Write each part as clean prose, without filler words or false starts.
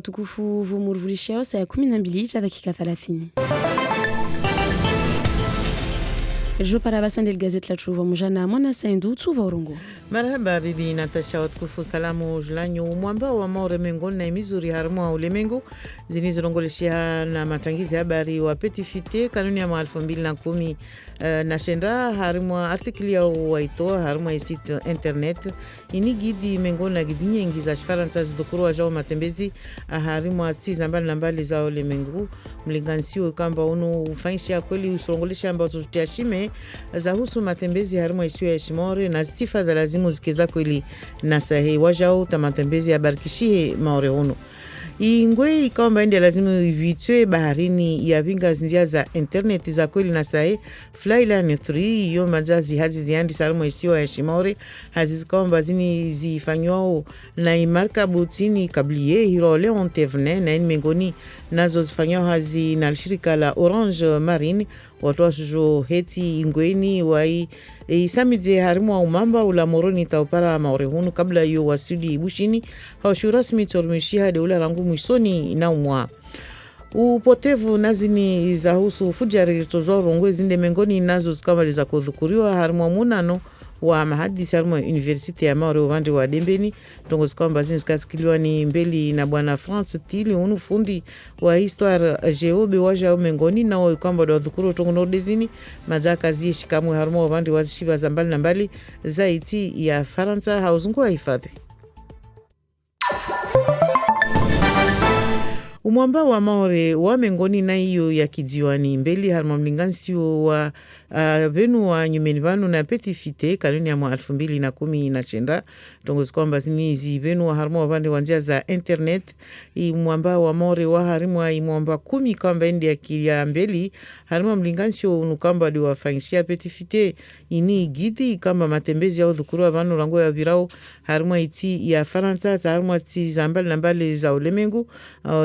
watukufu vumuruvulishao saa 12 dakika 30. Rejou para basande gazeti la Truva mjana mwana Saindu Tuva Urungu. Marhaba bibi Natasha watukufu salamu julanyo mwamba wa maore mengoni na imizuri harmu wa ulemengu zinizorongoleshia na matangizi habari wa petifite kanuni ya 2010 na shenda harmu wa artikli ya waitoa harmu wa site internet ini gidi mengoni na gidi nyingi za Faransa zidukuru wa jao matembezi harmu wa stiza mbali na mbali za ulemengu mlingansio kamba unu ufanyisha kweli usorongoleshia ambao tutashime za husu matembezi harmu wa isiyo ya shimore na sifa za lazimu zikiza kweli na sahi wajao tamatembezi ya barikishie maore unu ingwe ikamba ende lazimu ivitwe baharini ya vinga zinjia za internet za kweli na sahi Flyline 3 yo mazazi hazi ziandi sarmu isiyo ya shimore hazi zikamba zini zifanywa na imarka butini kabliye hiro Leon Tevene na mengoni nazo zifanywa hazi na shirika la Orange Marine watu washujo heti ingweni wai isamidze harimu wa umamba ula moroni taupara maorehunu kabla yu wasuli ibushini haushu rasmi tormishi hadi ula rangu mwisoni na umwa upotevu nazini za husu fujari tozoro ngwe zinde mengoni nazo zikamali za kudhukuriwa harimu wa munano wa mahadisi harimu university ya maore uvandi wa dembeni tongo zikamba zini zikasikiliwa ni mbeli na bwana France Tili unu fundi wa histoire geobe waja mengoni na wa ikamba wa dhukuru tongo nordezini mazaka zie shikamwe harimu wa uvandi wa zishiva za mbali na mbali zaiti ya Faransa hauzungu wa hifadhi. Umwamba wa maore wa mengoni na iyo ya kijiwani mbeli harma mlingansio wa venu wa nyumeni vanu na petifite kanuni ya 2010 tongozi kwamba zinizi venu wa harma wa vande wanzia za internet umwamba wa maore wa harimu wa umwamba 10 kamba indi ya kilia mbeli harma mlingansio unukamba di wafangishia petifite ini gidi kamba matembezi ya udhukuru wa vanu rango ya virao harma iti ya Faransa za harma iti za mbali na mbali za ulemengu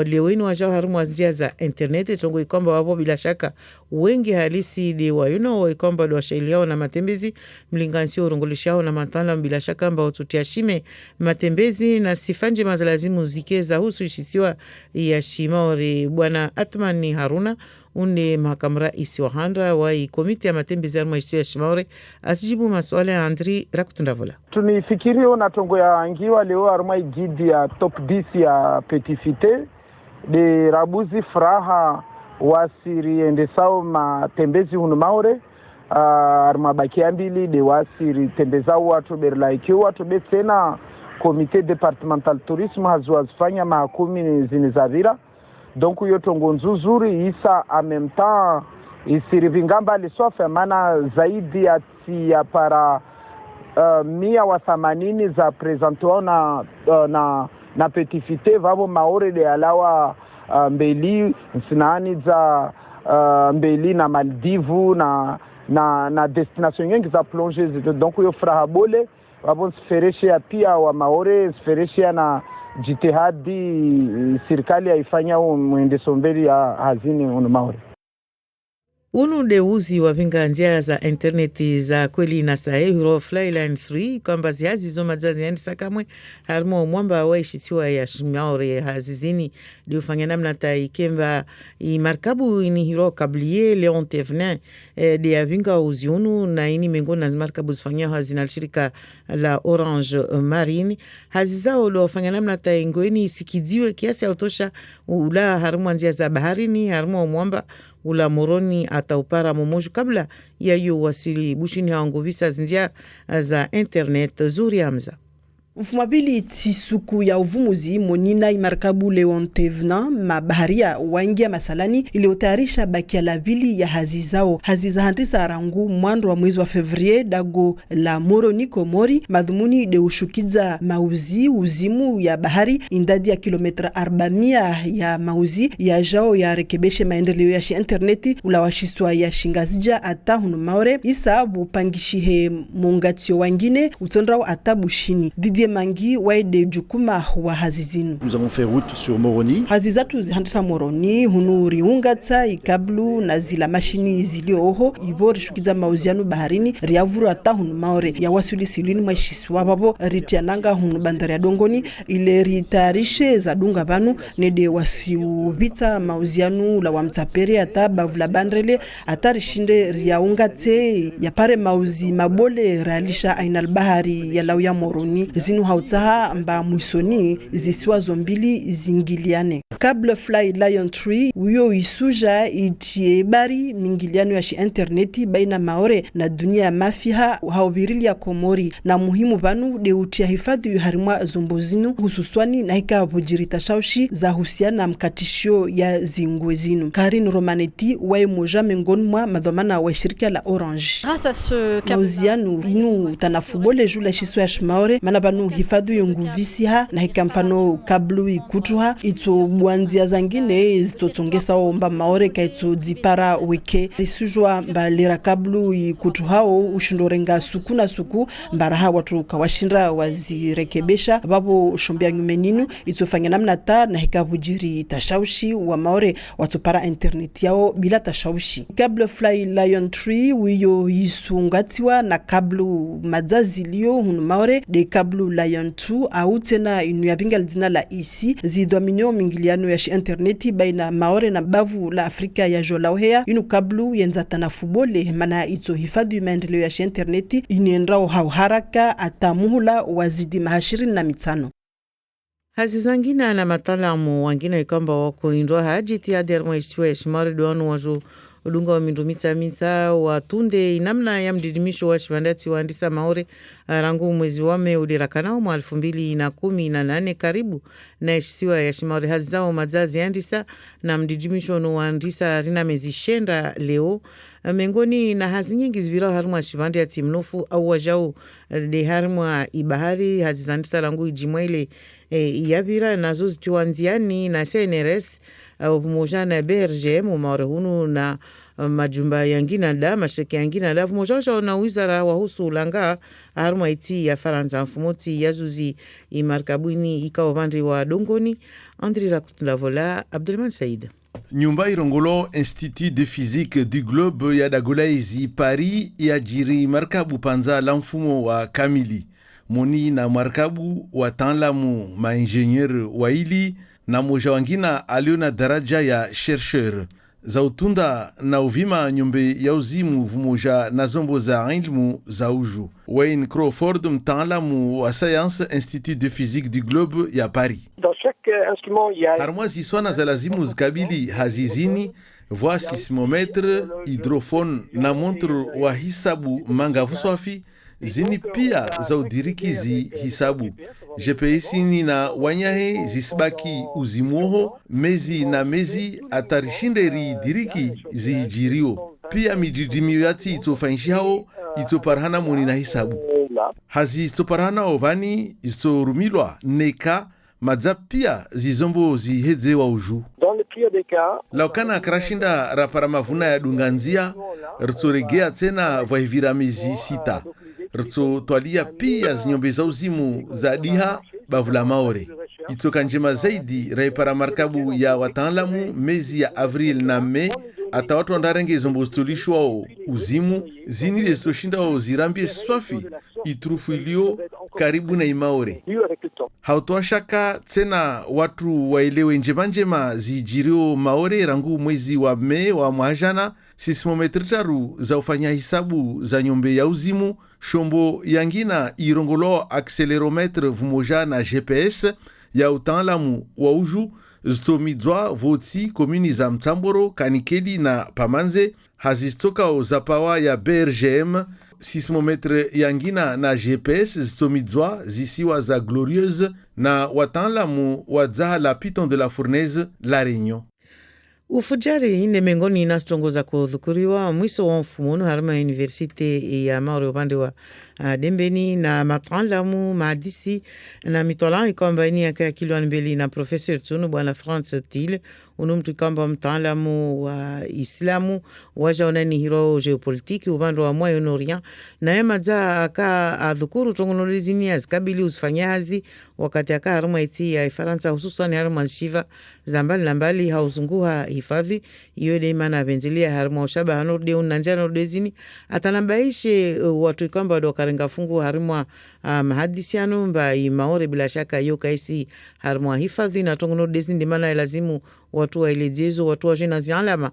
leweni wajao harumu wazia za internet tongo ikomba wapo bila shaka wengi halisi li wayuno wa ikomba li washailiao na matembezi mlingansio urungulishao na matala bila shaka mba ututiashime matembezi na sifanje mazalazimu zike za husu ishisiwa ya shimaori bwana Atmani Haruna unde mahakamra isi wa handra wa komite ya matembezi ya ishisiwa ya shimaori asijibu maswala ya Andri Rakutundavola. Tunifikirio na tongo ya angiwa leo aruma igidi ya top 10 ya petifite de rabuzi furaha wasiri endesao matembezi hunu maore armabakia mbili de wasiri tembezao watu berlaikiwa watu betena komite departemental tourisme hazuazifanya mahakumi zinizavira donc yoto ngonzuzuri isa amemta isiri vingamba liswafe mana zaidi ya tia para 180 za presentwao na petifite vavo maore de alawa mbeli sinani za mbeli na Maldivu na destination nyingi za plonge donc yo furaha bole vavo sfereshia pia wa maore sfereshia na jitihadi serikali haifanya muendeso mbeli ya hazini unu maore. Unu deuzi wa vinga njia za interneti za kweli na sahe huro Flyline 3 kwamba ziazi zoma zazi yandi sakamwe harmo mwamba wa ishisiwa ya shimaore hazizini di ufanya namna ta ikemba imarkabu ini hiro kabliye Leon Tevene di ya vinga uziunu na ini mengo na markabu zifanya hazina shirika la Orange Marine hazizao lo ufanya namna ta ingoini sikidziwe kiasi ya utosha ula harmo njia za baharini harmo mwamba ula moroni ataupara momoju kabla ya yu wasili bushini hangu visa zinjia za internet zuri Hamza. Mfumabili tisuku ya uvumuzi monina imarkabu Leon Tevena mabaharia waingia masalani iliotayarisha bakia la vili ya hazizao. Haziza handisa rangu mwando wa mwezi wa Fevrier dago la Moroni Komori madhumuni de ushukiza mauzi uzimu ya bahari indadi ya kilometra 400 ya mauzi ya jao ya rekebeshe maendeleo ya shi interneti ulawashiswa ya shingazija ata hunu maore isa bupangishihe mungatio wangine utondrao ata bushini. Didi Didier Mangi waide jukuma wa hazizinu. Nous avons fait route sur Moroni. Hazizatu zihandisa Moroni hunu riungatsa ikablu na zila mashini zilioho ibori shukiza mauzianu baharini riavuru ata hunu maore ya wasuli silini maishiswa babo ritiananga hunu bandari ya Dongoni ile ritayarishe za dunga vanu nede wasiubita mauzianu la wamtaperi ata bavula bandrele ata rishinde riaungatse ya pare mauzi mabole realisha ainal bahari ya lauya Moroni zinu hautaha mba muisoni zisiwa zombili zingiliane. Cable Fly Lion Tree uyo isuja itie bari mingiliano ya shi interneti baina maore na dunia ya mafiha haubirili ya Komori na muhimu vanu de utia hifadhi yu harimwa zombozinu hususwani na hika vujirita shaushi za husiana na mkatishio ya zingwezinu. Karin Romaneti wae moja mengoni mwa madhamana wa shirika la Orange. Mauzianu inu tanafubole jula shiso ya shimaore manabanu hifadhi yu nguvisiha na hika mfano kablu ikutuha ito buanzia zangine zitotongesa omba maore kaito dipara weke lisujwa mba lera kablu ikutuhao ushindorenga suku na suku mbaraha watu kawashinda wazirekebesha babo shombia nyumeninu itofanya namna ta na hikavujiri tashaushi wa maore watu para internet yao bila tashaushi. Cable Fly Lion Tree wiyo isungatiwa na kablu madzazilio hunu maore de kablu Lion 2 au tena inu ya binga lidina la isi zidominio mingiliano ya shi interneti baina maore na bavu la Afrika ya jolauhea inu kablu yenzatana fubole mana ito hifadhi maendeleo ya shi interneti iniendrao hauharaka atamuhula wazidi mahashirini na mitano. Hazi zangina na matalamu wangina ikamba wako indwa haji tiadi ya mwaishwa ya shimari duwanu waju udunga wa mita watunde inamna ya mdidimisho wa shimandati wa andisa maore rangu mwezi wame udirakanao mwa 2018 karibu na ishisiwa ya shimari hazi zao mazazi andisa na mdidimisho no andisa rina mezishenda leo mengoni na hazi nyingi zibira harumwa shivandi ya timnofu au wajao de harumwa ibahari hazi zandisa rangu ijimwele yavira nazo zituanziani na CNRS pamoja na BRGM umaore hunu na majumba yangina da mashirika yangina da pamoja na wizara wahusu ulanga haruma iti ya Faransa mfumoti yazuzi imarkabuni ikawa bandri wa Dongoni. Andri Rakutula Vola, Abdelman Saïd. Nyumba irongolo Institut de Physique du Globe ya Dagolaizi Paris ya jiri markabu panza la mfumo wa kamili moni na markabu wataalamu maingenieur waili na moja wangina alio na daraja ya chercheur za utunda na uvima nyumbe ya uzimu vumoja na zombo za ilmu za uju. Wayne Crawford, mtaalamu wa Science Institut de Physique du Globe ya Paris. Harmwa ziswana za lazimu zikabili hazizini voa sismometre, hydrophone na montre wa hisabu mangavu swafi zini pia za udirikizi hisabu. GPS ni na wanyahe zisbaki uzimuoho mezi na mezi atarishinderi diriki zijirio. Pia mididimio yati itofanyishao itoparhana moni na hisabu. Hazi itoparhana ovani itorumilwa neka madza pia zizombo zihedze wa uju. Laukana krashinda rapara mavuna ya dunganzia rtsoregea tena vaivira mezi sita. Rtso twalia pia zinyombe za uzimu za diha bavula maore. Itoka njema zaidi raipara markabu ya wataalamu mezi ya Avril na Mei ata watu andarenge zombo stolishwa uzimu zinile stoshinda zirambie swafi itrufu ilio karibu na imaore. Hautoa shaka tena watu waelewe njema zijirio maore rangu mwezi wa Mei wa mwajana sismometri taru za ufanya hisabu za nyombe ya uzimu shombo yangina irongolo accelerometre vumoja na GPS ya utaalamu wa uju ztomidwa voti komuni za Mtamboro, Kanikeli na Pamanze hazistoka zapawa ya BRGM sismometre yangina na GPS ztomidwa zisiwa za Glorieuse na wataalamu wa Zaha la Piton de la Fournaise La Réunion. Ufujari ine miongoni inazitongoza kudhukuriwa mwiso wa mfumuno harima universite ya Maore upande wa Dembeni na mataalamu maadisi na mitola ikwamba ini yake kilwa mbele na professor tunu bwana France Tile unumtu kwamba mtaalamu wa Islamu waja onani hiro geopolitiki upande wa Moyen Orient na yema za aka adhukuru tongonolezini azikabili usifanyazi wakati aka harima iti ya Faransa hususan harima shiva zambali na mbali hauzunguha hifadhi iyo deima na benzilia harima ushaba hanurde unanjana udezini atanambaishe watu kwamba karenga fungu harimwa mahadisiano mba Maore bila shaka yo kaisi harimwa hifadhi na tongono desi ndimana lazimu watu wa ilejezo watu wa jina zialama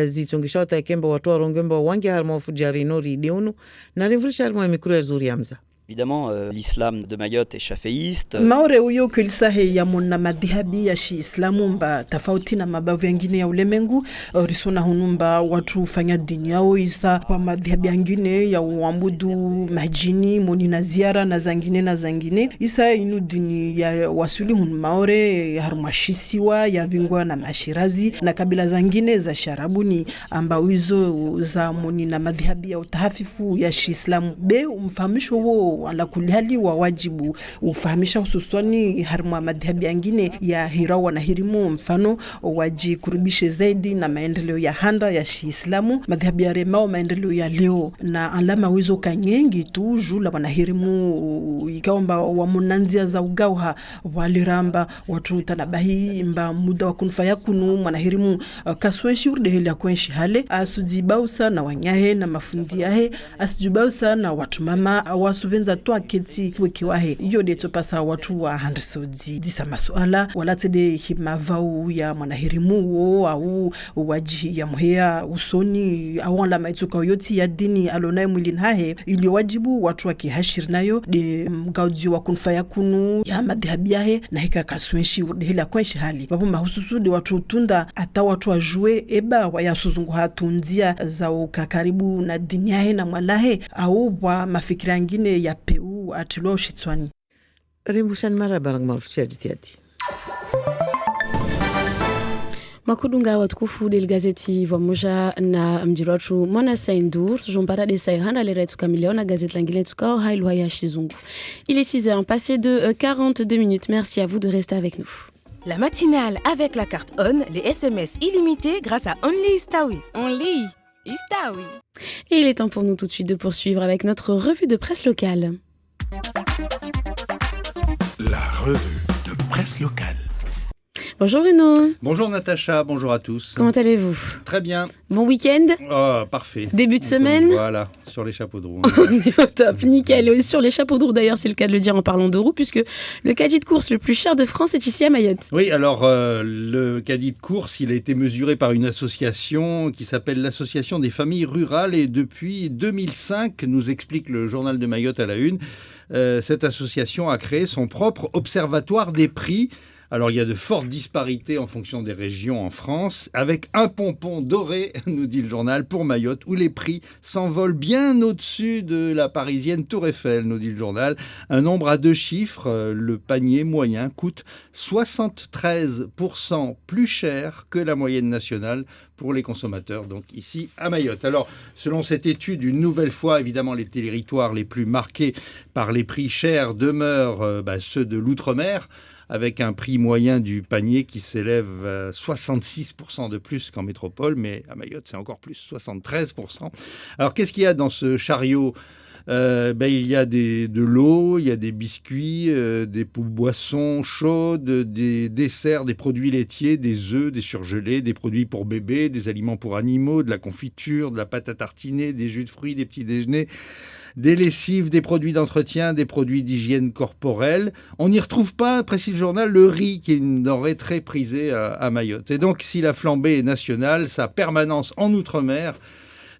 zitongisha watakemba watu wa rongemba wangi harimwa fujari nori deunu na rivulisha harimwa mikro ya zuri Hamza. Évidemment, l'islam de Mayotte est chaféiste. Maore huyo kilisahe ya mona madhihabi ya Islamu mba tofauti na mabavu yengine ya ulemengu risona hunumba watu fanya dini yao isa kwa madhihabi yengine ya uamudu majini moni na ziara na zangine isa inu dini ya wasuli hun Maore harumashisiwa ya bingwa na mashirazi na kabila zangine za sharabuni amba uizo za moni na madhihabi ya utahafifu ya Islamu be umfahamisho wo ala kulihali wa wajibu ufahamisha hususani harima madhabi yangine ya hirawa na hirimu mfano waji kurubishe zaidi na maendeleo ya handa ya Islamu madhabi ya remao maendeleo ya leo na alama wizo kanyengi tu jula wanahirimu ikaomba wa munanzia za ugauha waliramba watu tanabahi mba muda wa kunfaya kunu manahirimu kasweshi urdeheli ya kwenshi hale asujibausa na wanyahe na mafundi yahe asujibausa na watu mama awasuvenza toa keti wekiwahe iyo de topasa watu wa handsoji disa masuala wala tede himavau ya manahirimu wo au waji ya mhea usoni awala maituka yoti ya dini alonai mwilin hahe ili wajibu watu wa kihashir nayo de mgauji wa kunfaya kunu ya madhabi yahe na hika kaswenshi hila kwenshi hali babu mahususu de watu tunda ata watu wa jue eba wa ya suzungu hatunzia za ukakaribu na dini yahe na mwalahe au wa mafikira ngine ya peu atilo shitswani rimbushan mara barang mafuchia jitiati makudunga watukufu del gazeti Vamoja na mjiratu Mona Saindour tujompara de Saihana le retu kamiliona gazette langile tukao hailwa ya Shizungu. Il est 6h passé de 42 minutes. Merci à vous de rester avec nous. La matinale avec la carte ON, les SMS illimités grâce à Only Istaoui. Only Istaoui. Et il est temps pour nous tout de suite de poursuivre avec notre revue de presse locale. La revue de presse locale. Bonjour Bruno. Bonjour Natacha, bonjour à tous. Comment allez-vous? Très bien. Bon week-end? Oh, parfait. Début de semaine? Voilà, sur les chapeaux de roue. Au top, nickel. Sur les chapeaux de roue d'ailleurs, c'est le cas de le dire en parlant de roue, puisque le caddie de course le plus cher de France est ici à Mayotte. Oui, alors le caddie de course, il a été mesuré par une association qui s'appelle l'Association des familles rurales et depuis 2005, nous explique le journal de Mayotte à la une, cette association a créé son propre observatoire des prix. Alors, il y a de fortes disparités en fonction des régions en France, avec un pompon doré, nous dit le journal, pour Mayotte, où les prix s'envolent bien au-dessus de la parisienne Tour Eiffel, nous dit le journal. Un nombre à 2 chiffres, le panier moyen coûte 73% plus cher que la moyenne nationale pour les consommateurs, donc ici à Mayotte. Alors, selon cette étude, une nouvelle fois, évidemment, les territoires les plus marqués par les prix chers demeurent ceux de l'outre-mer, avec un prix moyen du panier qui s'élève à 66% de plus qu'en métropole, mais à Mayotte, c'est encore plus, 73%. Alors, qu'est-ce qu'il y a dans ce chariot ? Il y a de l'eau, il y a des biscuits, des boissons chaudes, des desserts, des produits laitiers, des œufs, des surgelés, des produits pour bébés, des aliments pour animaux, de la confiture, de la pâte à tartiner, des jus de fruits, des petits déjeuners, des lessives, des produits d'entretien, des produits d'hygiène corporelle. On n'y retrouve pas, précise le journal, le riz, qui est une denrée très prisée à Mayotte. Et donc, si la flambée est nationale, sa permanence en Outre-mer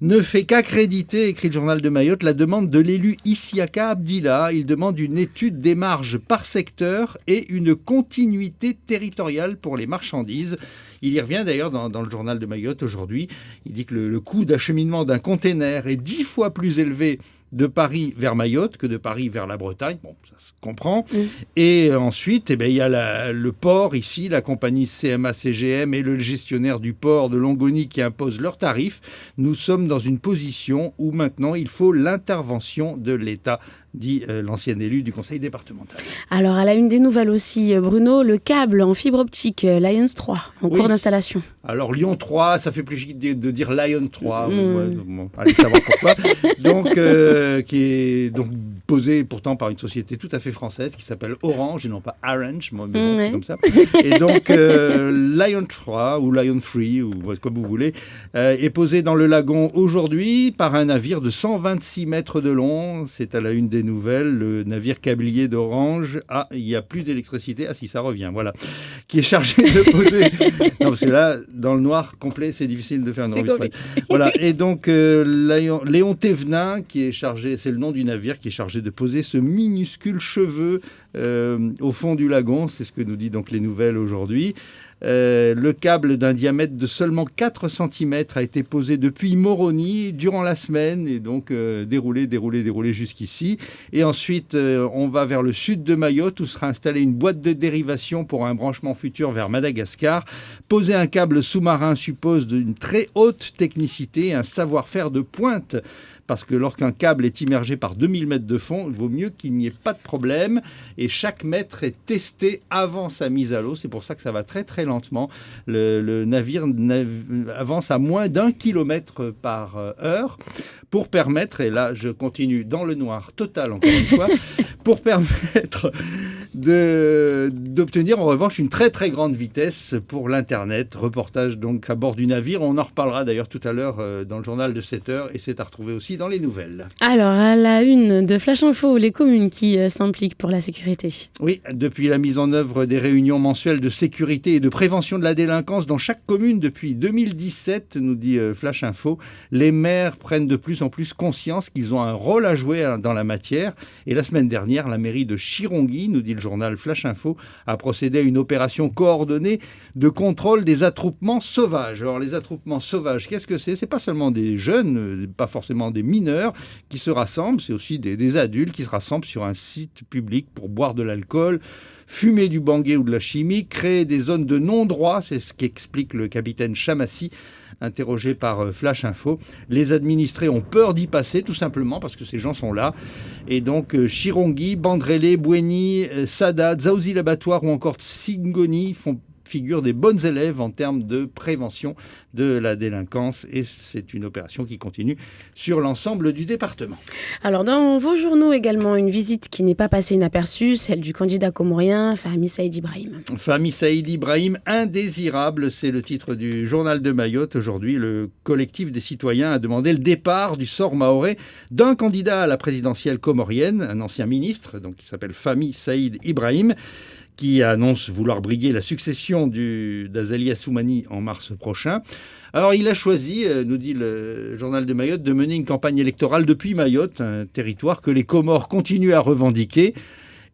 ne fait qu'accréditer, écrit le journal de Mayotte, la demande de l'élu Issiaka Abdillah. Il demande une étude des marges par secteur et une continuité territoriale pour les marchandises. Il y revient d'ailleurs dans le journal de Mayotte aujourd'hui. Il dit que le coût d'acheminement d'un container est 10 fois plus élevé de Paris vers Mayotte que de Paris vers la Bretagne. Bon, ça se comprend. Et ensuite, il y a le port ici, la compagnie CMA-CGM et le gestionnaire du port de Longoni qui imposent leurs tarifs. Nous sommes dans une position où maintenant il faut l'intervention de l'État, dit l'ancien élu du conseil départemental. Alors, à la une des nouvelles aussi, Bruno, le câble en fibre optique Lions 3 en cours d'installation. Alors, Lyon 3, ça fait plus chic de dire Lion 3. Allez savoir pourquoi. Donc, qui est donc posé pourtant par une société tout à fait française qui s'appelle Orange et non pas Orange. C'est comme ça. Et donc, Lion 3 ou Lion 3 ou comme vous voulez, est posé dans le lagon aujourd'hui par un navire de 126 mètres de long. C'est à la une des nouvelles, le navire câblier d'Orange. Ah, il n'y a plus d'électricité. Ah si, ça revient, voilà. Qui est chargé de poser... Non, parce que là, dans le noir complet, c'est difficile de faire une revue de presse. Voilà. Et donc, Léon Thévenin, qui est chargé, c'est le nom du navire, qui est chargé de poser ce minuscule cheveu au fond du lagon. C'est ce que nous dit donc les nouvelles aujourd'hui. Le câble d'un diamètre de seulement 4 cm a été posé depuis Moroni durant la semaine et donc déroulé jusqu'ici. Et ensuite, on va vers le sud de Mayotte où sera installée une boîte de dérivation pour un branchement futur vers Madagascar. Poser un câble sous-marin suppose une très haute technicité, un savoir-faire de pointe. Parce que lorsqu'un câble est immergé par 2000 mètres de fond, il vaut mieux qu'il n'y ait pas de problème. Et chaque mètre est testé avant sa mise à l'eau. C'est pour ça que ça va très très lentement. Le navire avance à moins d'1 km par heure pour permettre, et là je continue dans le noir total encore une fois, pour permettre d'obtenir en revanche une très très grande vitesse pour l'Internet. Reportage donc à bord du navire. On en reparlera d'ailleurs tout à l'heure dans le journal de 7h et c'est à retrouver aussi dans les nouvelles. Alors, à la une de Flash Info, les communes qui s'impliquent pour la sécurité. Oui, depuis la mise en œuvre des réunions mensuelles de sécurité et de prévention de la délinquance dans chaque commune depuis 2017, nous dit Flash Info, les maires prennent de plus en plus conscience qu'ils ont un rôle à jouer dans la matière. Et la semaine dernière, la mairie de Chirongui, nous dit le journal Flash Info, a procédé à une opération coordonnée de contrôle des attroupements sauvages. Alors, les attroupements sauvages, qu'est-ce que c'est ? C'est pas seulement des jeunes, pas forcément des mineurs qui se rassemblent, c'est aussi des adultes qui se rassemblent sur un site public pour boire de l'alcool, fumer du bangui ou de la chimie, créer des zones de non-droit, c'est ce qu'explique le capitaine Chamassi, interrogé par Flash Info. Les administrés ont peur d'y passer, tout simplement, parce que ces gens sont là. Et donc, Chirongui, Bandrélé, Bouéni, Sada, Dzaouzil Abattoir ou encore Tsingoni font figure des bonnes élèves en termes de prévention de la délinquance et c'est une opération qui continue sur l'ensemble du département. Alors dans vos journaux également, une visite qui n'est pas passée inaperçue, celle du candidat comorien Fahmi Saïd Ibrahim. Fahmi Saïd Ibrahim, indésirable, c'est le titre du journal de Mayotte. Aujourd'hui, le collectif des citoyens a demandé le départ du sort mahorais d'un candidat à la présidentielle comorienne, un ancien ministre, donc qui s'appelle Fahmi Saïd Ibrahim, qui annonce vouloir briguer la succession d'Azali Assoumani en mars prochain. Alors il a choisi, nous dit le journal de Mayotte, de mener une campagne électorale depuis Mayotte, un territoire que les Comores continuent à revendiquer.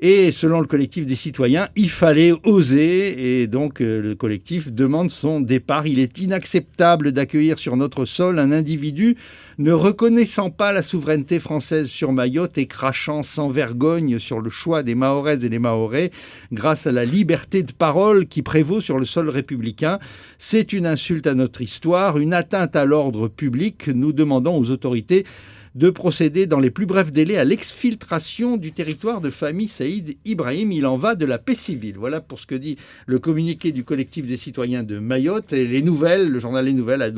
Et selon le collectif des citoyens, il fallait oser. Et donc le collectif demande son départ. Il est inacceptable d'accueillir sur notre sol un individu ne reconnaissant pas la souveraineté française sur Mayotte et crachant sans vergogne sur le choix des Mahoraises et des Mahorais grâce à la liberté de parole qui prévaut sur le sol républicain. C'est une insulte à notre histoire, une atteinte à l'ordre public. Nous demandons aux autorités de procéder dans les plus brefs délais à l'exfiltration du territoire de Fahmi Saïd Ibrahim. Il en va de la paix civile. Voilà pour ce que dit le communiqué du collectif des citoyens de Mayotte. Et les nouvelles, le journal Les Nouvelles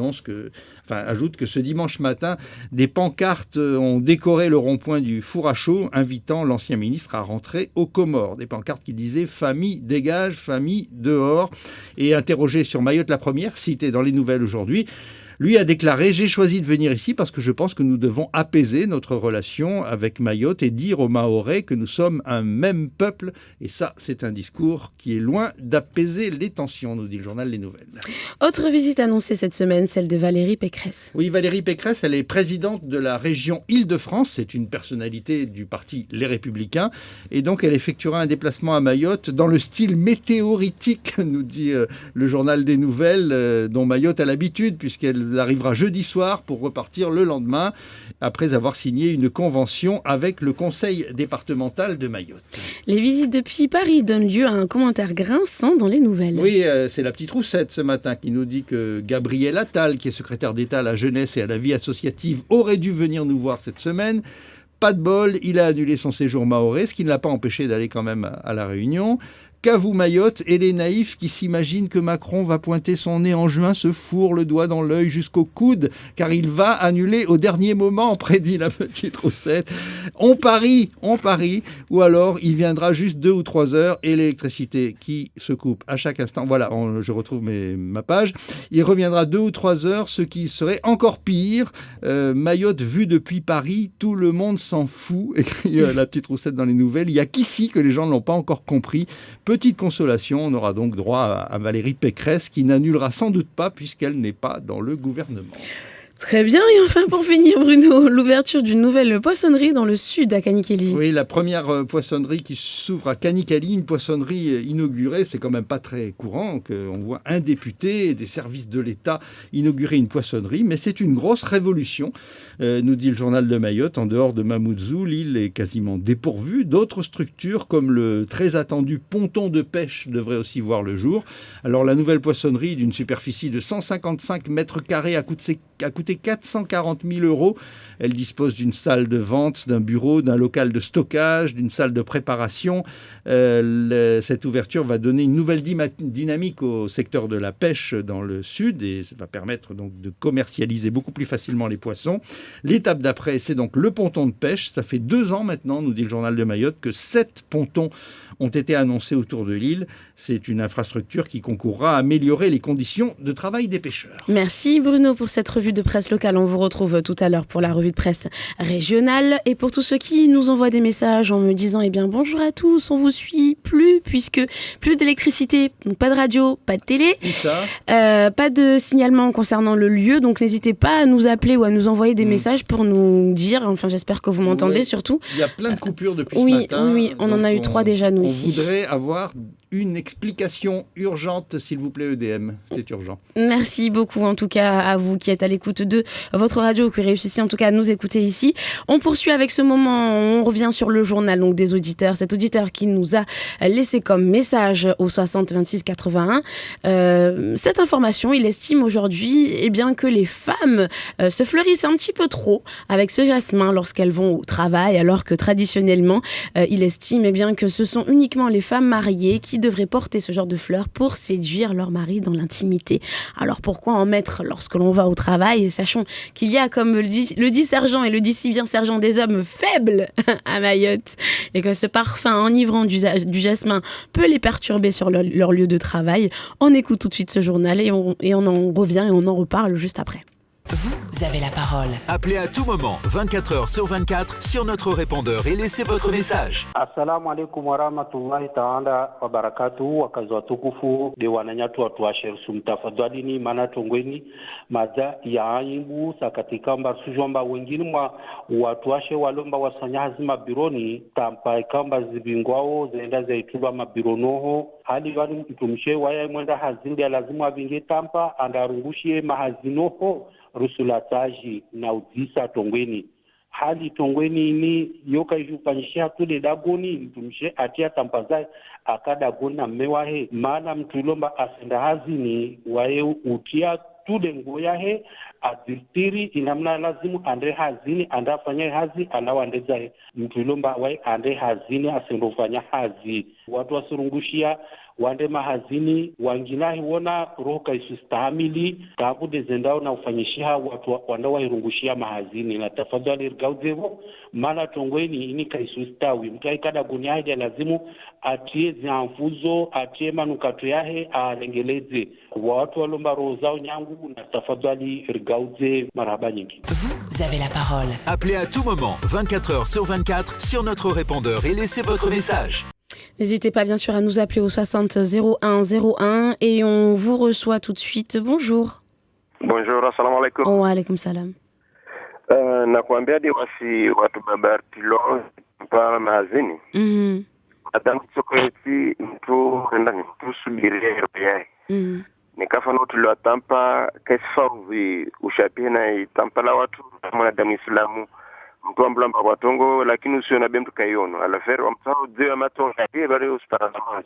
ajoute que ce dimanche matin, des pancartes ont décoré le rond-point du four à chaud, invitant l'ancien ministre à rentrer aux Comores. Des pancartes qui disaient « Famille dégage, famille dehors ». Et interrogé sur Mayotte la première, cité dans Les Nouvelles aujourd'hui, lui a déclaré « J'ai choisi de venir ici parce que je pense que nous devons apaiser notre relation avec Mayotte et dire aux Mahorais que nous sommes un même peuple. » Et ça, c'est un discours qui est loin d'apaiser les tensions, nous dit le journal Les Nouvelles. Autre visite annoncée cette semaine, celle de Valérie Pécresse. Oui, Valérie Pécresse, elle est présidente de la région Île-de-France. C'est une personnalité du parti Les Républicains. Et donc, elle effectuera un déplacement à Mayotte dans le style météoritique, nous dit le journal des Nouvelles, dont Mayotte a l'habitude, puisqu'elle Elle arrivera jeudi soir pour repartir le lendemain, après avoir signé une convention avec le conseil départemental de Mayotte. Les visites depuis Paris donnent lieu à un commentaire grinçant dans les nouvelles. Oui, c'est la petite roussette ce matin qui nous dit que Gabriel Attal, qui est secrétaire d'État à la jeunesse et à la vie associative, aurait dû venir nous voir cette semaine. Pas de bol, il a annulé son séjour mahorais, ce qui ne l'a pas empêché d'aller quand même à la Réunion. Qu'avoue Mayotte, et les naïfs qui s'imaginent que Macron va pointer son nez en juin se fourrent le doigt dans l'œil jusqu'au coude, car il va annuler au dernier moment, prédit la petite roussette. On parie, ou alors il viendra juste 2 ou 3 heures et l'électricité qui se coupe à chaque instant. Voilà, je retrouve ma page. Il reviendra 2 ou 3 heures, ce qui serait encore pire. Mayotte vue depuis Paris, tout le monde s'en fout, écrit la petite roussette dans les nouvelles. Il n'y a qu'ici que les gens ne l'ont pas encore compris. Petite consolation, on aura donc droit à Valérie Pécresse qui n'annulera sans doute pas puisqu'elle n'est pas dans le gouvernement. Très bien, et enfin pour finir Bruno, l'ouverture d'une nouvelle poissonnerie dans le sud à Kanikeli. Oui, la première poissonnerie qui s'ouvre à Kanikeli, une poissonnerie inaugurée, c'est quand même pas très courant qu'on voit un député des services de l'État inaugurer une poissonnerie, mais c'est une grosse révolution, nous dit le journal de Mayotte. En dehors de Mamoudzou, l'île est quasiment dépourvue. D'autres structures comme le très attendu ponton de pêche devraient aussi voir le jour. Alors la nouvelle poissonnerie d'une superficie de 155 mètres carrés a coûté 440 000 €. Elle dispose d'une salle de vente, d'un bureau, d'un local de stockage, d'une salle de préparation. Cette ouverture va donner une nouvelle dynamique au secteur de la pêche dans le sud et ça va permettre donc de commercialiser beaucoup plus facilement les poissons. L'étape d'après, c'est donc le ponton de pêche. Ça fait 2 ans maintenant, nous dit le journal de Mayotte, que 7 pontons ont été annoncés autour de l'île. C'est une infrastructure qui concourra à améliorer les conditions de travail des pêcheurs. Merci Bruno pour cette revue de presse locale. On vous retrouve tout à l'heure pour la revue de presse régionale. Et pour tous ceux qui nous envoient des messages en me disant bonjour à tous, on vous suit plus puisque plus d'électricité, donc pas de radio, pas de télé, pas de signalement concernant le lieu. Donc n'hésitez pas à nous appeler ou à nous envoyer des messages pour nous dire, enfin j'espère que vous m'entendez surtout. Il y a plein de coupures depuis ce matin. Oui, on en a eu 3 déjà nous ici. On voudrait avoir une explication urgente, s'il vous plaît, EDM. C'est urgent. Merci beaucoup, en tout cas, à vous qui êtes à l'écoute de votre radio, qui réussissez en tout cas à nous écouter ici. On poursuit avec ce moment, on revient sur le journal donc, des auditeurs. Cet auditeur qui nous a laissé comme message au 60 26 81. Cette information, il estime aujourd'hui que les femmes se fleurissent un petit peu trop avec ce jasmin lorsqu'elles vont au travail, alors que traditionnellement, il estime que ce sont uniquement les femmes mariées qui devraient porter ce genre de fleurs pour séduire leur mari dans l'intimité. Alors pourquoi en mettre lorsque l'on va au travail, sachant qu'il y a, comme le dit Sergent et le dit si bien Sergent, des hommes faibles à Mayotte et que ce parfum enivrant du jasmin peut les perturber sur leur lieu de travail. On écoute tout de suite ce journal et on en revient et on en reparle juste après. Vous avez la parole. Appelez à tout moment, 24 heures sur 24, sur notre répondeur et laissez votre message. Assalamu alaikum wa rahmatullahi ta'ala wa barakatuhu. Wakazi watukufu de wananyatu watu wa shersu mtafadhalini mana tongweni maza ya ayimbu sakatika mba sujomba wengine mwa watu washe walomba wasanya hazima bironi tampa ikamba zibingwao zenda zaitulwa mabironoho hali wani mtumshe waya mwenda hazindi lazima avinge tampa andarungushie mahazinoho rusulataji na udisa tongweni hali tongweni ni yoka ijupanyishia tule dagoni mtumshe atia tampaza akadagoni na mmewahe maana mtulomba asenda hazini wae utia tude ngoya he adiltiri inamna lazimu ande hazini andafanya hazi anawandeza he mtulomba wae ande hazini asendofanya hazi watu wasurungushia wande mahazini wanginahi wona roka isustahamili tabude zendao na ufanyishia watu wanda wahirungushia mahazini na tafadhali irgauzevo mana tongweni ini kaisustawi mtu aikada guniahidi lazimu atie ziamfuzo atie manukato yahe alengeleze watu walomba roho zao nyangu na tafadhali irgauze marhaba nyingi. Vous avez la parole. Appelez à tout moment, 24 heures sur 24, sur notre répondeur et laissez votre message. N'hésitez pas bien sûr à nous appeler au 60 01 01 et on vous reçoit tout de suite. Bonjour. Bonjour, assalamu alaikum. Wa alaikum salam. Nakuambia wasi watu babartilo pa mahazini. Atangu sokoeti mtu ndani tusubirie yeye. nikafano tuliwatampa kesfavi ushapina itampa la watu mwanadamu Islamu mtu ambulamba watongo lakini usiona bemtu kayono alaferi wa mtao dziwa matonga pia bari usparanamas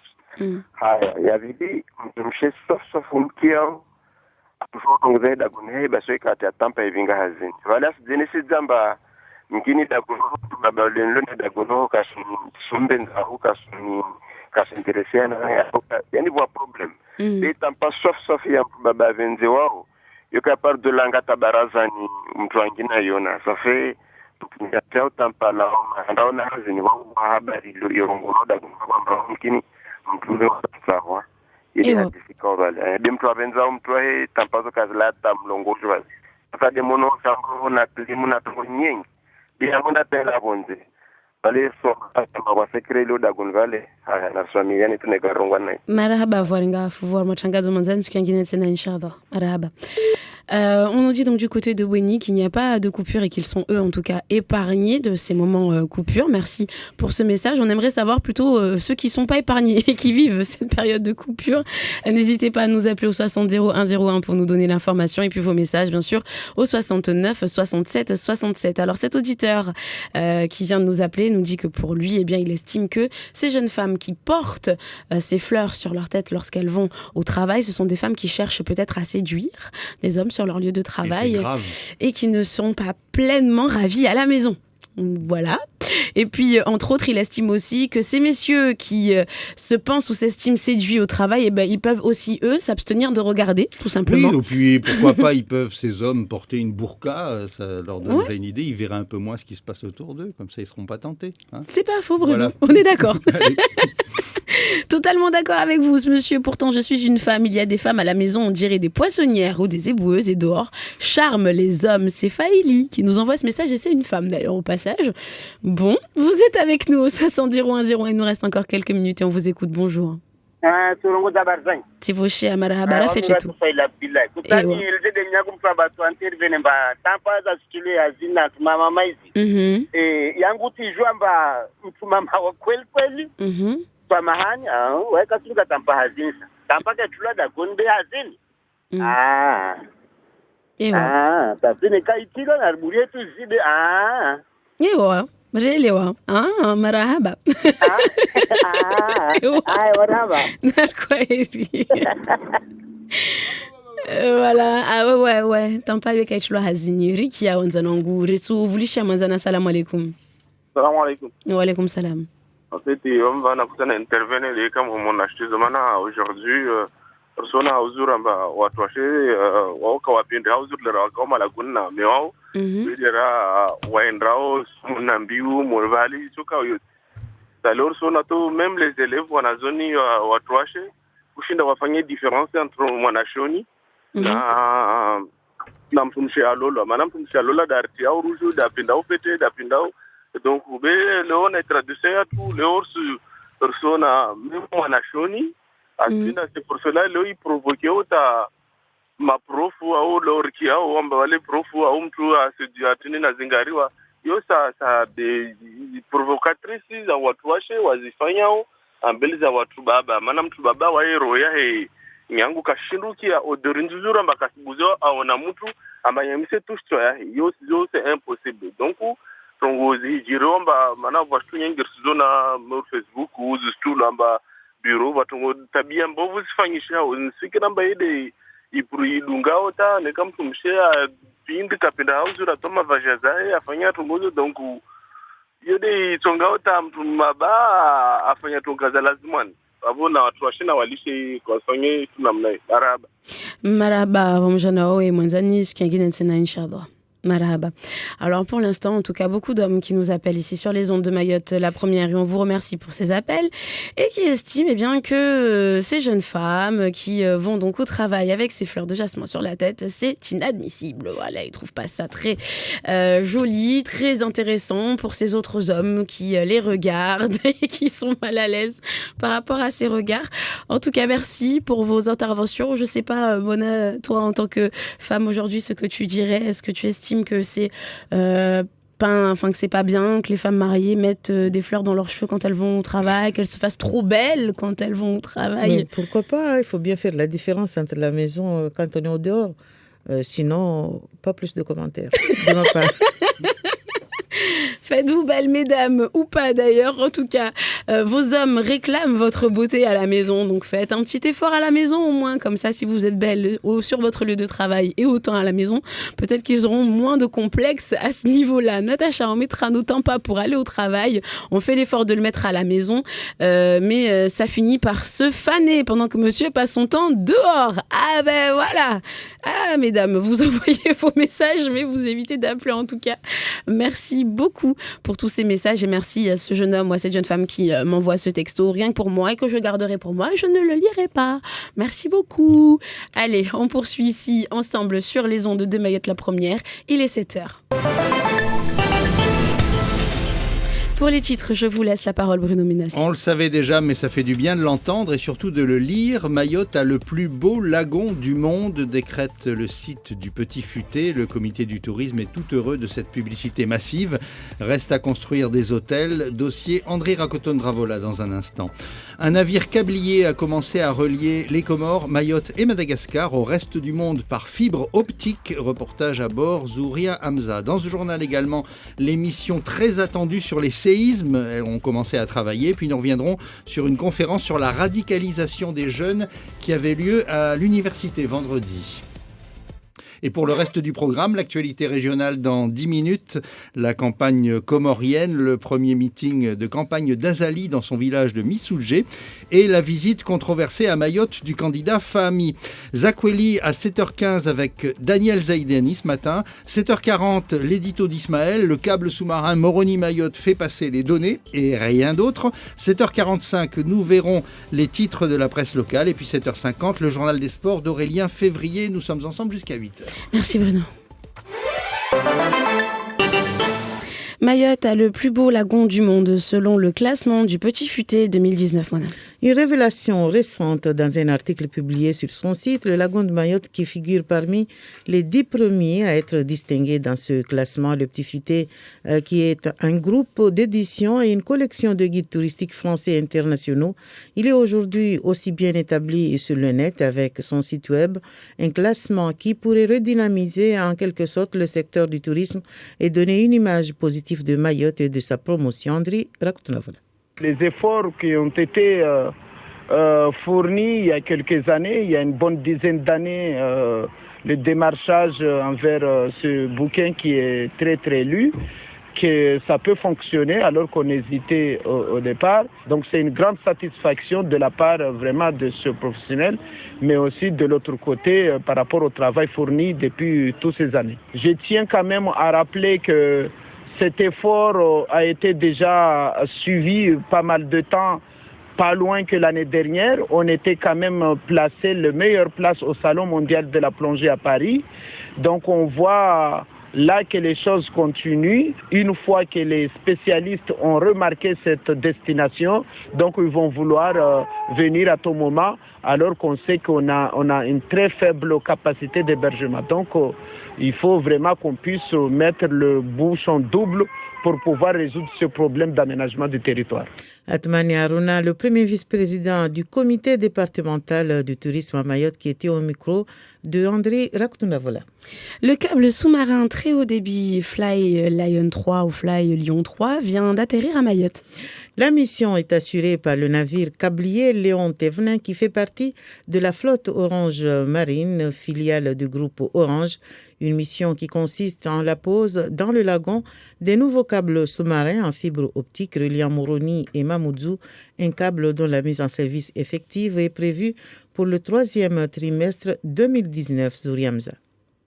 haya ya vidi mtumshe sofu mkiao tufoto ngzeda gunei baswe kati atampa ivinga hazini wala zinisi zamba mkini daguno baba lenlo daguno kasumbe nzahu kasinteresiana yani bwa problem itampa sofu ya baba venze wao yoka par de langata barazani mtu angina yona safi tukingatia utampala ndaona hazini wao habari yorongoroda kwamba mkini mtume wa sawa ili hadifika wale mtu abenza mtu he tampazo kazila tamlongojo basi sasa demono sambo na klimu na tongo nyingi bila munda tela bonze bale so kama wasekre lo dagon vale na swami yani tunegarongwa naye marhaba voringa voir matangazo manzani siku nyingine tena inshallah marhaba. On nous dit donc du côté de Bweni qu'il n'y a pas de coupure et qu'ils sont eux en tout cas épargnés de ces moments coupure. Merci pour ce message. On aimerait savoir plutôt ceux qui sont pas épargnés et qui vivent cette période de coupure. N'hésitez pas à nous appeler au 60 0101 pour nous donner l'information et puis vos messages bien sûr au 69 67 67. Alors cet auditeur qui vient de nous appeler nous dit que pour lui eh bien il estime que ces jeunes femmes qui portent ces fleurs sur leur tête lorsqu'elles vont au travail, ce sont des femmes qui cherchent peut-être à séduire des hommes sur leur lieu de travail et qui ne sont pas pleinement ravis à la maison. Voilà. Et puis, entre autres, il estime aussi que ces messieurs qui se pensent ou s'estiment séduits au travail, eh ben, ils peuvent aussi, eux, s'abstenir de regarder, tout simplement. Oui, et puis pourquoi pas, ils peuvent, ces hommes, porter une burqa, ça leur donnerait une idée, ils verraient un peu moins ce qui se passe autour d'eux, comme ça ils ne seront pas tentés. Hein. C'est pas faux, Bruno, on est d'accord. Totalement d'accord avec vous, ce monsieur. Pourtant, je suis une femme. Il y a des femmes à la maison, on dirait des poissonnières ou des éboueuses, et dehors charme les hommes. C'est Faïli qui nous envoie ce message, et c'est une femme d'ailleurs au passage. Bon, vous êtes avec nous au 70 0101. Il nous reste encore quelques minutes et on vous écoute. Bonjour. Tivoshe amarahaba fait tout. Samahani weka singa tampa hazini tampa ke tula da gonbe hazini tazini kaitilo na burietu zide ewa mrelewa marahaba marahaba narkwaheri voilà ouais tampa weka tula hazini riki ya wanzanangu resu vulisha manzana. Salamu alaikum. Salamu alaikum. Wa alaikum salam. En fait, on va intervenir comme on a acheté aujourd'hui. Personne a osé watu wauka wapinde hauzuri kama la kunna meo bidera waendrao mnambiu morvali soka yote. Alors on a tout même les élèves wanazoni watu washe kushinda wafanye différence entre mwanashoni na mtumshi alola maana mtumshi alola darti au ruju da pinda upete da pinda. Donc on est traduit à tout les autres personnes même mwanashoni asina c'est pour cela il provoquer auta ma prof au lorkia au amba wale prof au mtu asijatini na zingariwa yo sa de provocatrices za watu washe wazifanyao mbele za watu baba maana mtu baba wa hero ya nyangu kashindukia odorinzura mbakasibuzo aona mtu amanyamise tushto ya yo c'est impossible. Donc tongozi jiromba mana watu nyingi zona Facebook uzu stulamba bureau batongo tabia mbovu zifanyisha nsiki namba ide idungao ta ne kama tumshia pindi kapenda hauzura toma vajazae afanya tongozo. Donc yode tongao ta mtu maba afanya tongaza lazimani abona watu washina walishe kwa sonye tunamna maraba pamoja na wewe mwanzani siku nyingine tena inshallah. Marhaba. Alors pour l'instant, en tout cas, beaucoup d'hommes qui nous appellent ici sur les ondes de Mayotte, la première, et on vous remercie pour ces appels, et qui estiment eh bien, que ces jeunes femmes qui vont donc au travail avec ces fleurs de jasmin sur la tête, c'est inadmissible. Voilà, ils ne trouvent pas ça très joli, très intéressant pour ces autres hommes qui les regardent et qui sont mal à l'aise par rapport à ces regards. En tout cas, merci pour vos interventions. Je ne sais pas, Mona, toi en tant que femme aujourd'hui, ce que tu dirais, est-ce que tu estimes que c'est que c'est pas bien que les femmes mariées mettent des fleurs dans leurs cheveux quand elles vont au travail, qu'elles se fassent trop belles quand elles vont au travail. Mais pourquoi pas? Il faut bien faire la différence entre la maison quand on est au dehors. Sinon, pas plus de commentaires de ma part. Faites-vous belle, mesdames, ou pas d'ailleurs. En tout cas, vos hommes réclament votre beauté à la maison. Donc faites un petit effort à la maison au moins. Comme ça, si vous êtes belle sur votre lieu de travail et autant à la maison, peut-être qu'ils auront moins de complexes à ce niveau-là. Natacha, on mettra nos tampons pour aller au travail. On fait l'effort de le mettre à la maison. Mais ça finit par se faner pendant que monsieur passe son temps dehors. Ah ben voilà. Ah mesdames, vous envoyez vos messages, mais vous évitez d'appeler en tout cas. Merci beaucoup pour tous ces messages et merci à ce jeune homme ou à cette jeune femme qui m'envoie ce texto rien que pour moi et que je garderai pour moi. Je ne le lirai pas. Merci beaucoup. Allez, on poursuit ici ensemble sur les ondes de Mayotte la première. Il est 7h. Pour les titres, je vous laisse la parole, Bruno Ménas. On le savait déjà, mais ça fait du bien de l'entendre et surtout de le lire. Mayotte a le plus beau lagon du monde, décrète le site du Petit Futé. Le comité du tourisme est tout heureux de cette publicité massive. Reste à construire des hôtels. Dossier André Racoton-Dravola dans un instant. Un navire câblier a commencé à relier les Comores, Mayotte et Madagascar au reste du monde par fibre optique. Reportage à bord, Zouria Hamza. Dans ce journal également, l'émission très attendue sur les séismes ont commencé à travailler. Puis nous reviendrons sur une conférence sur la radicalisation des jeunes qui avait lieu à l'université vendredi. Et pour le reste du programme, l'actualité régionale dans 10 minutes, la campagne comorienne, le premier meeting de campagne d'Azali dans son village de Missoulgé et la visite controversée à Mayotte du candidat Fahmi. Zakweli à 7h15 avec Daniel Zaidani ce matin. 7h40, l'édito d'Ismaël, le câble sous-marin Moroni-Mayotte fait passer les données et rien d'autre. 7h45, nous verrons les titres de la presse locale et puis 7h50, le journal des sports d'Aurélien Février. Nous sommes ensemble jusqu'à 8h. Merci Bruno. Mayotte a le plus beau lagon du monde selon le classement du Petit Futé 2019. Madame. Une révélation récente dans un article publié sur son site, le lagon de Mayotte qui figure parmi les 10 premiers à être distingués dans ce classement. Le Petit Futé qui est un groupe d'édition et une collection de guides touristiques français et internationaux. Il est aujourd'hui aussi bien établi sur le net avec son site web, un classement qui pourrait redynamiser en quelque sorte le secteur du tourisme et donner une image positive de Mayotte et de sa promotion. André, raconte-nous. Les efforts qui ont été fournis il y a quelques années, il y a une bonne dizaine d'années, le démarchage envers ce bouquin qui est très très lu, que ça peut fonctionner alors qu'on hésitait au départ. Donc c'est une grande satisfaction de la part vraiment de ce professionnel, mais aussi de l'autre côté par rapport au travail fourni depuis toutes ces années. Je tiens quand même à rappeler que cet effort a été déjà suivi pas mal de temps, pas loin que l'année dernière. On était quand même placé la meilleure place au Salon mondial de la plongée à Paris. Donc on voit là que les choses continuent. Une fois que les spécialistes ont remarqué cette destination, donc ils vont vouloir venir à tout moment, alors qu'on sait qu'on a une très faible capacité d'hébergement. Donc il faut vraiment qu'on puisse mettre le bouchon double pour pouvoir résoudre ce problème d'aménagement du territoire. Atmani Aruna, le premier vice-président du comité départemental du tourisme à Mayotte, qui était au micro de André Rakounavola. Le câble sous-marin très haut débit Fly Lion 3 ou Fly Lion 3 vient d'atterrir à Mayotte. La mission est assurée par le navire câblier Léon Thévenin qui fait partie de la flotte Orange Marine, filiale du groupe Orange. Une mission qui consiste en la pose dans le lagon des nouveaux câbles sous-marins en fibre optique reliant Moroni et Mamoudzou, un câble dont la mise en service effective est prévue pour le 3e trimestre 2019. Zouriamza.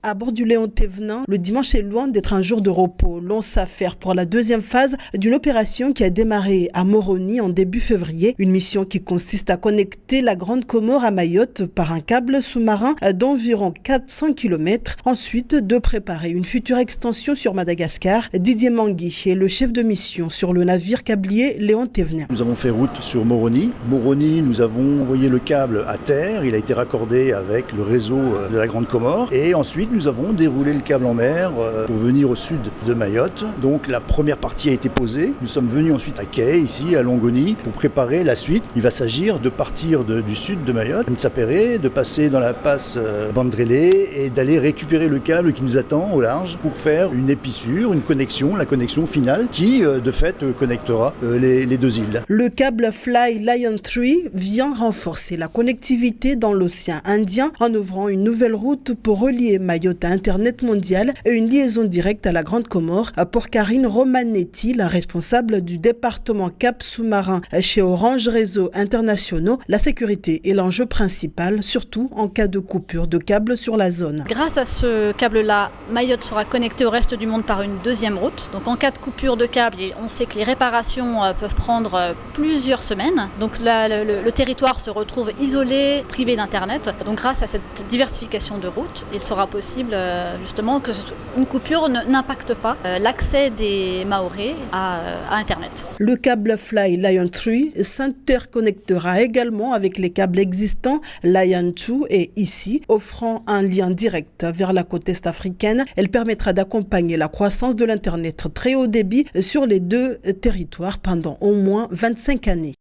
À bord du Léon Thévenin, le dimanche est loin d'être un jour de repos. L'on s'affaire pour la deuxième phase d'une opération qui a démarré à Moroni en début février. Une mission qui consiste à connecter la Grande Comore à Mayotte par un câble sous-marin d'environ 400 km. Ensuite, de préparer une future extension sur Madagascar. Didier Mangui est le chef de mission sur le navire câblier Léon Thévenin. Nous avons fait route sur Moroni. Moroni, nous avons envoyé le câble à terre. Il a été raccordé avec le réseau de la Grande Comore. Et ensuite, nous avons déroulé le câble en mer pour venir au sud de Mayotte. Donc la première partie a été posée. Nous sommes venus ensuite à Quai, ici à Longoni, pour préparer la suite. Il va s'agir de partir du sud de Mayotte, Mtsapéré, de passer dans la passe Bandrélé et d'aller récupérer le câble qui nous attend au large pour faire une épissure, une connexion, la connexion finale qui de fait connectera les deux îles. Le câble Fly Lion 3 vient renforcer la connectivité dans l'océan Indien en ouvrant une nouvelle route pour relier Mayotte à Internet mondial et une liaison directe à la Grande Comore. Pour Karine Romanetti, la responsable du département Cap sous-marin chez Orange Réseau Internationaux, la sécurité est l'enjeu principal, surtout en cas de coupure de câble sur la zone. Grâce à ce câble-là, Mayotte sera connectée au reste du monde par une deuxième route. Donc en cas de coupure de câble, on sait que les réparations peuvent prendre plusieurs semaines. Donc le territoire se retrouve isolé, privé d'Internet. Donc grâce à cette diversification de routes, il sera possible justement que une coupure n'impacte pas l'accès des Mahorais à Internet. Le câble Fly Lion 3 s'interconnectera également avec les câbles existants Lion 2 et ICI, offrant un lien direct vers la côte est africaine. Elle permettra d'accompagner la croissance de l'Internet très haut débit sur les deux territoires pendant au moins 25 années.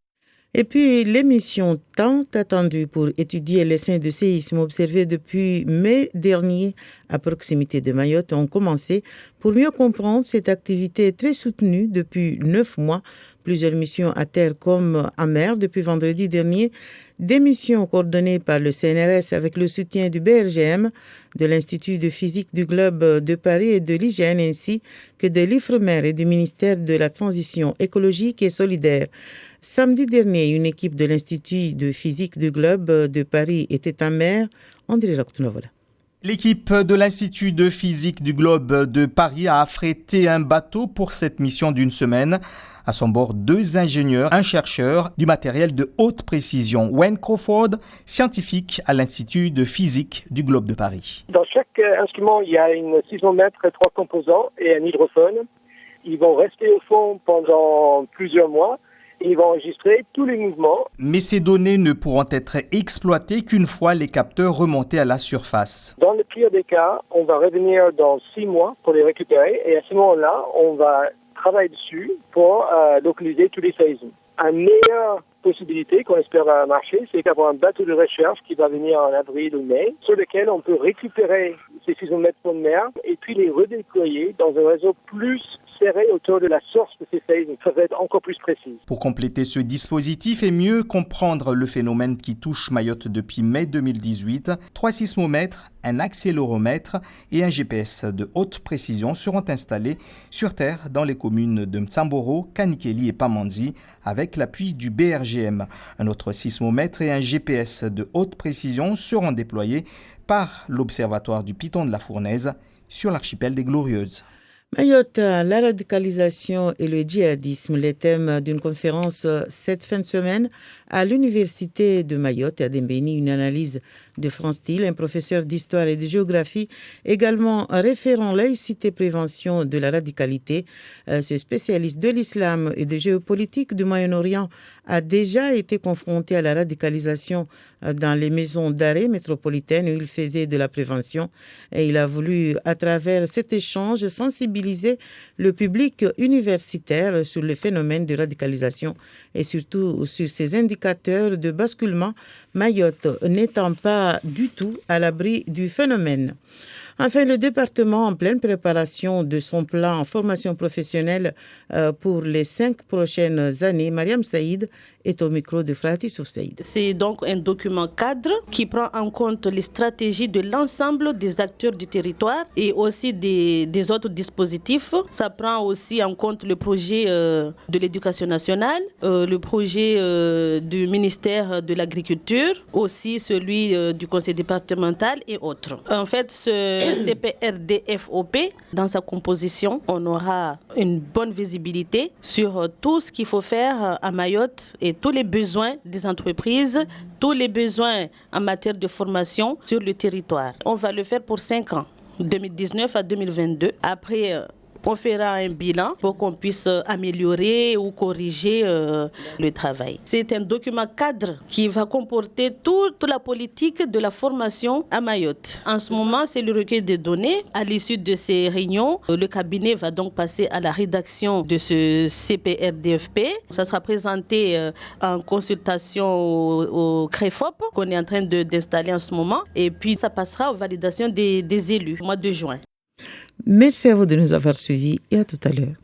Et puis, l'émission tant attendue pour étudier les signes de séisme observés depuis mai dernier à proximité de Mayotte ont commencé pour mieux comprendre cette activité très soutenue depuis 9 mois. Plusieurs missions à terre comme à mer depuis vendredi dernier. Des missions coordonnées par le CNRS avec le soutien du BRGM, de l'Institut de physique du globe de Paris et de l'IGN ainsi que de l'IFREMER et du ministère de la Transition écologique et solidaire. Samedi dernier, une équipe de l'Institut de physique du globe de Paris était à mer. André Roctnovola. L'équipe de l'Institut de physique du globe de Paris a affrété un bateau pour cette mission d'une semaine. À son bord, 2 ingénieurs, un chercheur, du matériel de haute précision. Wayne Crawford, scientifique à l'Institut de physique du globe de Paris. Dans chaque instrument, il y a une sismomètre, 3 composants et un hydrophone. Ils vont rester au fond pendant plusieurs mois. Ils vont enregistrer tous les mouvements. Mais ces données ne pourront être exploitées qu'une fois les capteurs remontés à la surface. Dans le pire des cas, on va revenir dans 6 mois pour les récupérer et à ce moment-là, on va travailler dessus pour localiser tous les séismes. Une meilleure possibilité qu'on espère marcher, c'est d'avoir un bateau de recherche qui va venir en avril ou mai, sur lequel on peut récupérer ces sismomètres de mer et puis les redéployer dans un réseau plus serré autour de la source de ces séismes. Ça va être encore plus précis. Pour compléter ce dispositif et mieux comprendre le phénomène qui touche Mayotte depuis mai 2018, 3 sismomètres, un accéléromètre et un GPS de haute précision seront installés sur terre dans les communes de Mtsamboro, Kanikeli et Pamandzi avec l'appui du BRGM. Un autre sismomètre et un GPS de haute précision seront déployés par l'Observatoire du Piton de la Fournaise sur l'archipel des Glorieuses. Mayotte, la radicalisation et le djihadisme, les thèmes d'une conférence cette fin de semaine à l'Université de Mayotte à Dembéni, une analyse de France Thiel, un professeur d'histoire et de géographie, également référent laïcité prévention de la radicalité. Ce spécialiste de l'islam et de géopolitique du Moyen-Orient a déjà été confronté à la radicalisation dans les maisons d'arrêt métropolitaines où il faisait de la prévention et il a voulu, à travers cet échange, sensibiliser le public universitaire sur le phénomène de radicalisation et surtout sur ses indicateurs de basculement, Mayotte n'étant pas du tout à l'abri du phénomène. Enfin, le département en pleine préparation de son plan en formation professionnelle pour les 5 prochaines années, Mariam Saïd est au micro de Frati Souf Saïd. C'est donc un document cadre qui prend en compte les stratégies de l'ensemble des acteurs du territoire et aussi des autres dispositifs. Ça prend aussi en compte le projet de l'éducation nationale, le projet du ministère de l'Agriculture, aussi celui du conseil départemental et autres. En fait, ce CPRDFOP, dans sa composition, on aura une bonne visibilité sur tout ce qu'il faut faire à Mayotte et tous les besoins des entreprises, tous les besoins en matière de formation sur le territoire. On va le faire pour 5 ans, 2019 à 2022. Après on fera un bilan pour qu'on puisse améliorer ou corriger le travail. C'est un document cadre qui va comporter toute la politique de la formation à Mayotte. En ce moment, c'est le recueil des données. À l'issue de ces réunions, le cabinet va donc passer à la rédaction de ce CPRDFP. Ça sera présenté en consultation au CREFOP qu'on est en train d'installer en ce moment. Et puis, ça passera aux validations des élus au mois de juin. Merci à vous de nous avoir suivis et à tout à l'heure.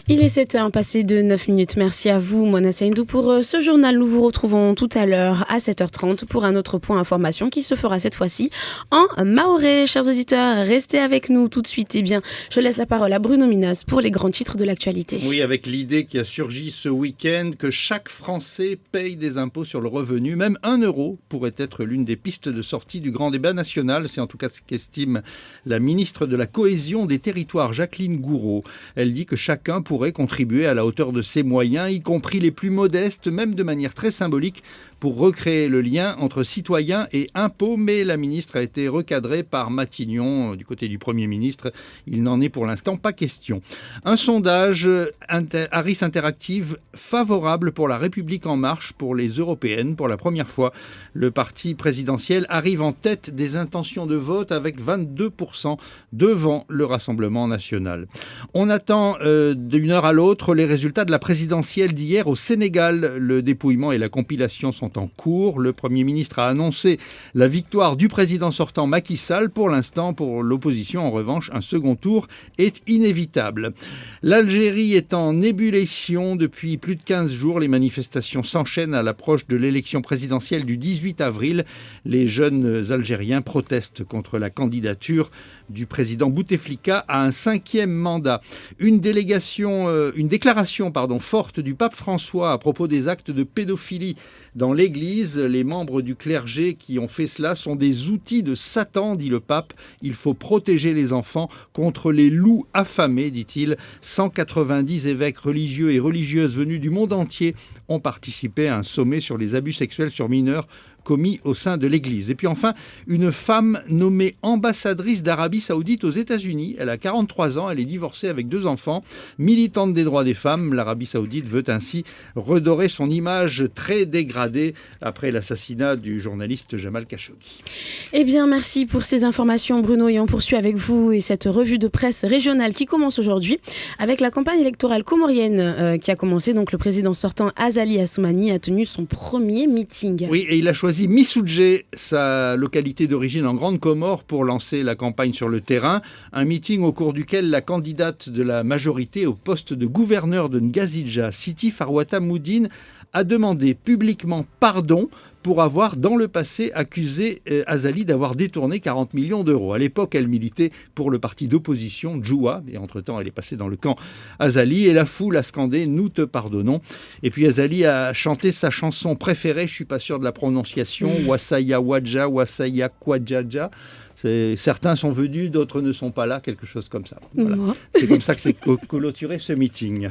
Il est 7h, passé de 9 minutes. Merci à vous, Mona Saindou, pour ce journal. Nous vous retrouvons tout à l'heure à 7h30 pour un autre point information qui se fera cette fois-ci en maoré. Chers auditeurs, restez avec nous tout de suite. Eh bien, je laisse la parole à Bruno Minas pour les grands titres de l'actualité. Oui, avec l'idée qui a surgi ce week-end que chaque Français paye des impôts sur le revenu, même 1 euro pourrait être l'une des pistes de sortie du grand débat national. C'est en tout cas ce qu'estime la ministre de la Cohésion des Territoires, Jacqueline Gouraud. Elle dit que chacun pourrait contribuer à la hauteur de ses moyens, y compris les plus modestes, même de manière très symbolique, pour recréer le lien entre citoyens et impôts. Mais la ministre a été recadrée par Matignon, du côté du Premier ministre. Il n'en est pour l'instant pas question. Un sondage Harris Interactive favorable pour la République En Marche pour les européennes. Pour la première fois, le parti présidentiel arrive en tête des intentions de vote avec 22% devant le Rassemblement national. On attend d'une heure à l'autre les résultats de la présidentielle d'hier au Sénégal. Le dépouillement et la compilation sont en cours. Le Premier ministre a annoncé la victoire du président sortant Macky Sall. Pour l'instant, pour l'opposition, en revanche, un second tour est inévitable. L'Algérie est en ébullition depuis plus de 15 jours. Les manifestations s'enchaînent à l'approche de l'élection présidentielle du 18 avril. Les jeunes Algériens protestent contre la candidature du président Bouteflika à un 5e mandat. Une déclaration forte du pape François à propos des actes de pédophilie dans l'Église. Les membres du clergé qui ont fait cela sont des outils de Satan, dit le pape. Il faut protéger les enfants contre les loups affamés, dit-il. 190 évêques religieux et religieuses venus du monde entier ont participé à un sommet sur les abus sexuels sur mineurs commis au sein de l'Église. Et puis enfin, une femme nommée ambassadrice d'Arabie Saoudite aux États-Unis. Elle a 43 ans, elle est divorcée avec 2 enfants. Militante des droits des femmes, l'Arabie Saoudite veut ainsi redorer son image très dégradée après l'assassinat du journaliste Jamal Khashoggi. Eh bien, merci pour ces informations, Bruno. Et on poursuit avec vous et cette revue de presse régionale qui commence aujourd'hui avec la campagne électorale comorienne qui a commencé. Donc, le président sortant Azali Assoumani a tenu son premier meeting. Oui, et il a choisi Missoudjé, sa localité d'origine en Grande Comore, pour lancer la campagne sur le terrain. Un meeting au cours duquel la candidate de la majorité au poste de gouverneur de Ngazidja, Siti Farwata Moudine, a demandé publiquement pardon pour avoir, dans le passé, accusé Azali d'avoir détourné 40 millions d'euros. À l'époque, elle militait pour le parti d'opposition, Djoua, et entre-temps, elle est passée dans le camp Azali, et la foule a scandé « Nous te pardonnons ». Et puis Azali a chanté sa chanson préférée, je ne suis pas sûr de la prononciation, « Wasaya Wadja, Wasaya Kwadjaja ». Certains sont venus, d'autres ne sont pas là, quelque chose comme ça. Voilà. C'est comme ça que c'est clôturé ce meeting.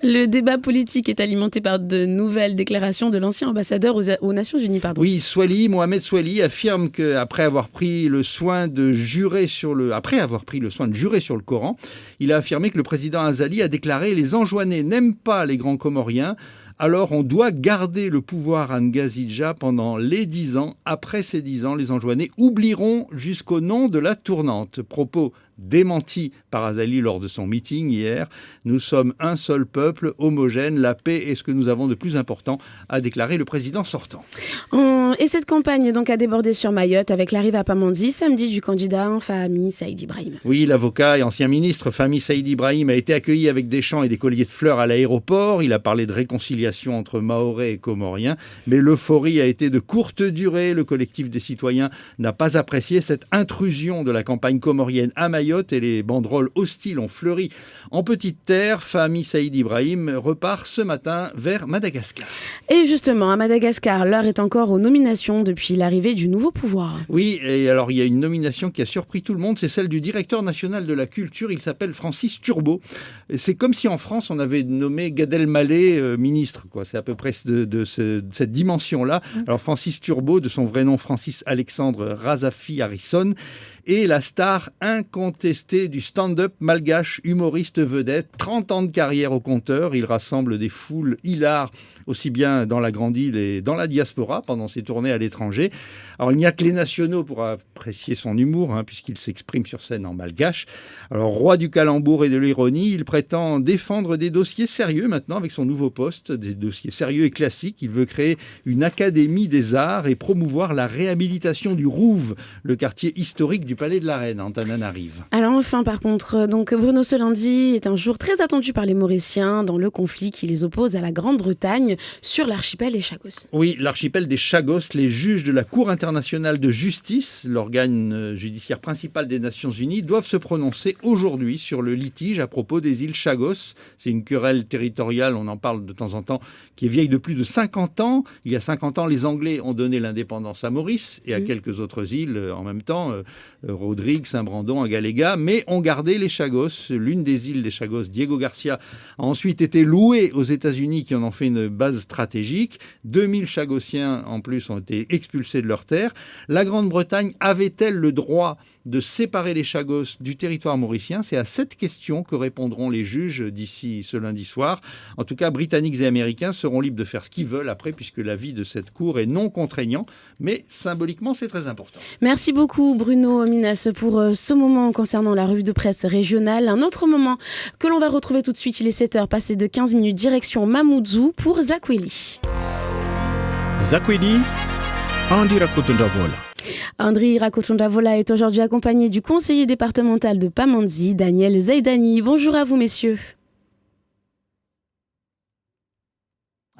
Le débat politique est alimenté par de nouvelles déclarations de l'ancien ambassadeur aux Nations Unies. Oui, Mohamed Swali affirme qu'après avoir pris le soin de jurer sur le Coran, il a affirmé que le président Azali a déclaré « Les Anjouanais n'aiment pas les grands Comoriens ». Alors on doit garder le pouvoir à Ngazidja pendant les 10 ans. Après ces 10 ans, les Anjouanais oublieront jusqu'au nom de la tournante. Propos démenti par Azali lors de son meeting hier. Nous sommes un seul peuple, homogène, la paix est ce que nous avons de plus important, a déclaré le président sortant. Et cette campagne donc a débordé sur Mayotte avec l'arrivée à Pamandzi samedi du candidat Fahmi Saïd Ibrahim. Oui, l'avocat et ancien ministre Fahmi Saïd Ibrahim a été accueilli avec des chants et des colliers de fleurs à l'aéroport. Il a parlé de réconciliation entre Mahorais et Comoriens, mais l'euphorie a été de courte durée. Le collectif des citoyens n'a pas apprécié cette intrusion de la campagne comorienne à Mayotte et les banderoles hostiles ont fleuri en petite terre. Fahmi Saïd Ibrahim repart ce matin vers Madagascar. Et justement, à Madagascar, l'heure est encore aux nominations depuis l'arrivée du nouveau pouvoir. Oui, et alors il y a une nomination qui a surpris tout le monde, c'est celle du directeur national de la culture. Il s'appelle Francis Turbo. Et c'est comme si en France, on avait nommé Gad Elmaleh ministre. C'est à peu près de cette dimension-là. Alors Francis Turbo, de son vrai nom Francis Alexandre Razafi Harrison, et la star incontestée du stand-up malgache, humoriste vedette, 30 ans de carrière au compteur. Il rassemble des foules hilares aussi bien dans la grande île et dans la diaspora pendant ses tournées à l'étranger. Alors il n'y a que les nationaux pour apprécier son humour, puisqu'il s'exprime sur scène en malgache. Alors roi du calembour et de l'ironie, il prétend défendre des dossiers sérieux maintenant avec son nouveau poste, des dossiers sérieux et classiques. Il veut créer une académie des arts et promouvoir la réhabilitation du Rouve, le quartier historique du Palais de la Reine. Antananarive. Alors enfin par contre, Bruno ce lundi est un jour très attendu par les Mauriciens dans le conflit qui les oppose à la Grande-Bretagne sur l'archipel des Chagos. Oui, l'archipel des Chagos, les juges de la Cour internationale de justice, l'organe judiciaire principal des Nations Unies, doivent se prononcer aujourd'hui sur le litige à propos des îles Chagos. C'est une querelle territoriale, on en parle de temps en temps, qui est vieille de plus de 50 ans. Il y a 50 ans, les Anglais ont donné l'indépendance à Maurice et à quelques autres îles en même temps, Rodrigue, Saint-Brandon, Agaléga, mais ont gardé les Chagos. L'une des îles des Chagos, Diego Garcia, a ensuite été louée aux États-Unis qui en ont fait une base stratégique. 2000 Chagossiens en plus ont été expulsés de leurs terres. La Grande-Bretagne avait-elle le droit de séparer les Chagos du territoire mauricien? C'est à cette question que répondront les juges d'ici ce lundi soir. En tout cas, Britanniques et Américains seront libres de faire ce qu'ils veulent après, puisque l'avis de cette cour est non contraignant, mais symboliquement c'est très important. Merci beaucoup Bruno Minas pour ce moment concernant la revue de presse régionale. Un autre moment que l'on va retrouver tout de suite, il est 7h passé de 15 minutes, direction Mamoudzou pour Zakweli. Zakweli, Andy Rakotondavola. Andri Rakotondavola est aujourd'hui accompagné du conseiller départemental de Pamandzi, Daniel Zaidani. Bonjour à vous messieurs.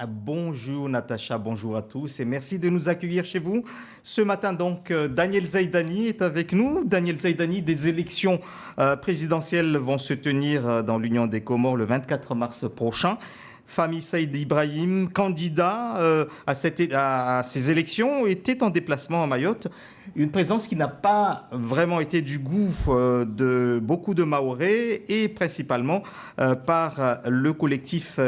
Bonjour Natacha, bonjour à tous et merci de nous accueillir chez vous. Ce matin donc, Daniel Zaidani est avec nous. Daniel Zaidani, des élections présidentielles vont se tenir dans l'Union des Comores le 24 mars prochain. Fami Saïd Ibrahim, candidat à ces élections, était en déplacement à Mayotte. Une présence qui n'a pas vraiment été du goût de beaucoup de Mahorais et principalement par le collectif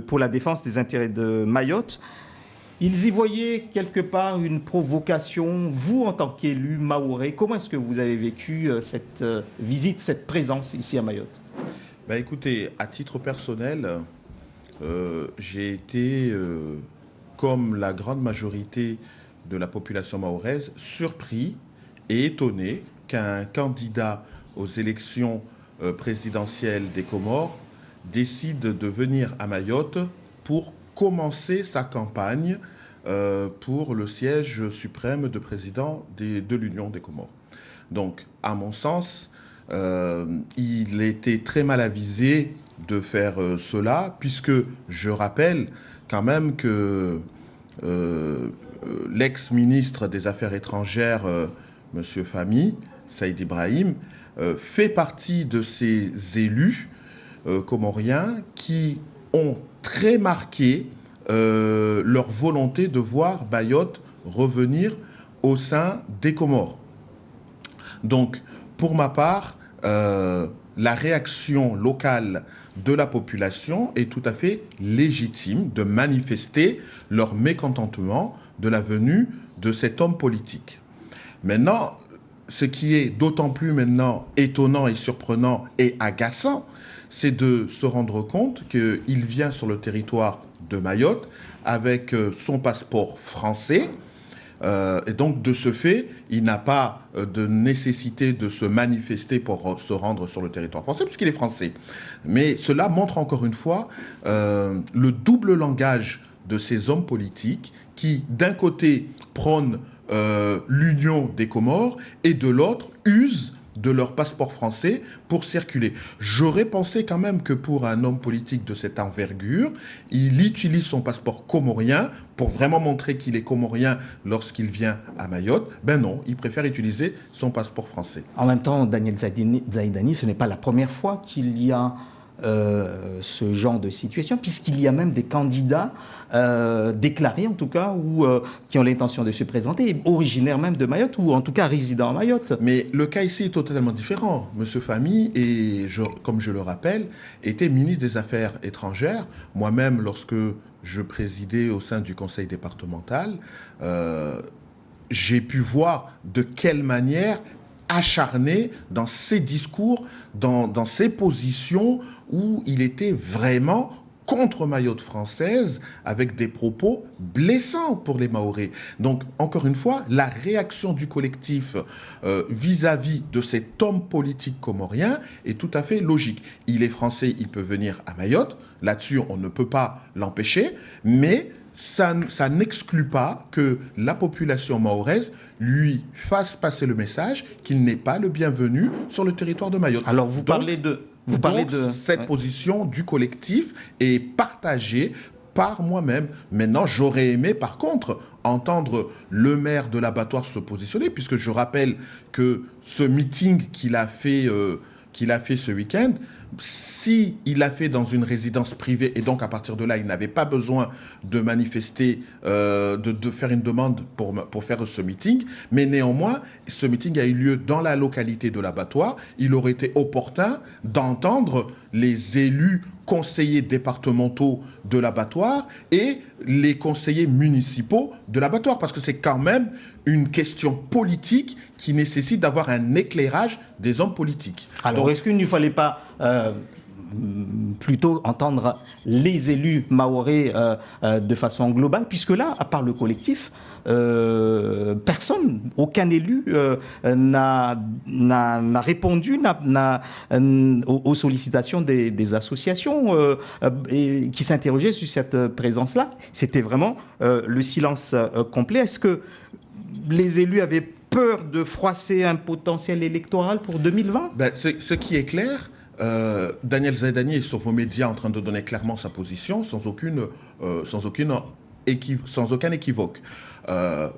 pour la défense des intérêts de Mayotte. Ils y voyaient quelque part une provocation. Vous, en tant qu'élu mahorais, comment est-ce que vous avez vécu cette visite, cette présence ici à Mayotte? Écoutez, à titre personnel, j'ai été, comme la grande majorité de la population mahoraise, surpris et étonné qu'un candidat aux élections présidentielles des Comores décide de venir à Mayotte pour commencer sa campagne pour le siège suprême de président de l'Union des Comores. Donc, à mon sens, il était très mal avisé de faire cela, puisque je rappelle quand même que l'ex-ministre des Affaires étrangères, M. Fami Saïd Ibrahim, fait partie de ces élus comoriens qui ont très marqué leur volonté de voir Mayotte revenir au sein des Comores. Donc, pour ma part, la réaction locale de la population est tout à fait légitime de manifester leur mécontentement de la venue de cet homme politique. Maintenant, ce qui est d'autant plus maintenant étonnant et surprenant et agaçant, c'est de se rendre compte qu'il vient sur le territoire de Mayotte avec son passeport français. Et donc, de ce fait, il n'a pas de nécessité de se manifester pour se rendre sur le territoire français, puisqu'il est français. Mais cela montre encore une fois le double langage de ces hommes politiques qui, d'un côté, prônent l'union des Comores et de l'autre, usent de leur passeport français pour circuler. J'aurais pensé quand même que pour un homme politique de cette envergure, il utilise son passeport comorien pour vraiment montrer qu'il est comorien lorsqu'il vient à Mayotte. Ben non, il préfère utiliser son passeport français. En même temps, Daniel Zaidani, ce n'est pas la première fois qu'il y a ce genre de situation, puisqu'il y a même des candidats déclarés en tout cas, ou qui ont l'intention de se présenter, originaires même de Mayotte, ou en tout cas résidents à Mayotte. Mais le cas ici est totalement différent. Monsieur Fami, comme je le rappelle, était ministre des Affaires étrangères. Moi-même, lorsque je présidais au sein du conseil départemental, j'ai pu voir de quelle manière acharné dans ses discours, dans ses positions, où il était vraiment contre Mayotte française, avec des propos blessants pour les Mahorais. Donc, encore une fois, la réaction du collectif vis-à-vis de cet homme politique comorien est tout à fait logique. Il est français, il peut venir à Mayotte. Là-dessus, on ne peut pas l'empêcher, mais ça n'exclut pas que la population mahoraise lui fasse passer le message qu'il n'est pas le bienvenu sur le territoire de Mayotte. Alors, vous parlez de cette position du collectif est partagée par moi-même. Maintenant, j'aurais aimé, par contre, entendre le maire de l'abattoir se positionner, puisque je rappelle que ce meeting qu'il a fait ce week-end, si il l'a fait dans une résidence privée, et donc à partir de là, il n'avait pas besoin de manifester, de faire une demande pour faire ce meeting, mais néanmoins, ce meeting a eu lieu dans la localité de l'abattoir. Il aurait été opportun d'entendre les élus conseillers départementaux de l'abattoir et les conseillers municipaux de l'abattoir, parce que c'est quand même une question politique qui nécessite d'avoir un éclairage des hommes politiques. Alors, est-ce qu'il ne fallait pas plutôt entendre les élus mahorais de façon globale, puisque là, à part le collectif, personne, aucun élu n'a répondu aux sollicitations des associations qui s'interrogeaient sur cette présence-là. C'était vraiment le silence complet. Est-ce que les élus avaient peur de froisser un potentiel électoral pour 2020 ? Ce qui est clair, Daniel Zaidani est sur vos médias en train de donner clairement sa position sans aucun équivoque.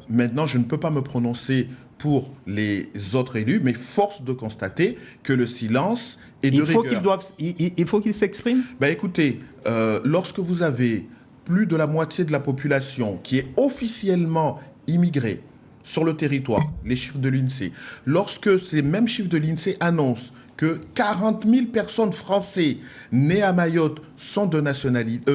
Maintenant, je ne peux pas me prononcer pour les autres élus, mais force de constater que le silence est de rigueur. Il faut qu'ils s'expriment. Écoutez, lorsque vous avez plus de la moitié de la population qui est officiellement immigrée sur le territoire, les chiffres de l'INSEE, lorsque ces mêmes chiffres de l'INSEE annoncent que 40 000 personnes françaises nées à Mayotte sont de nationalité,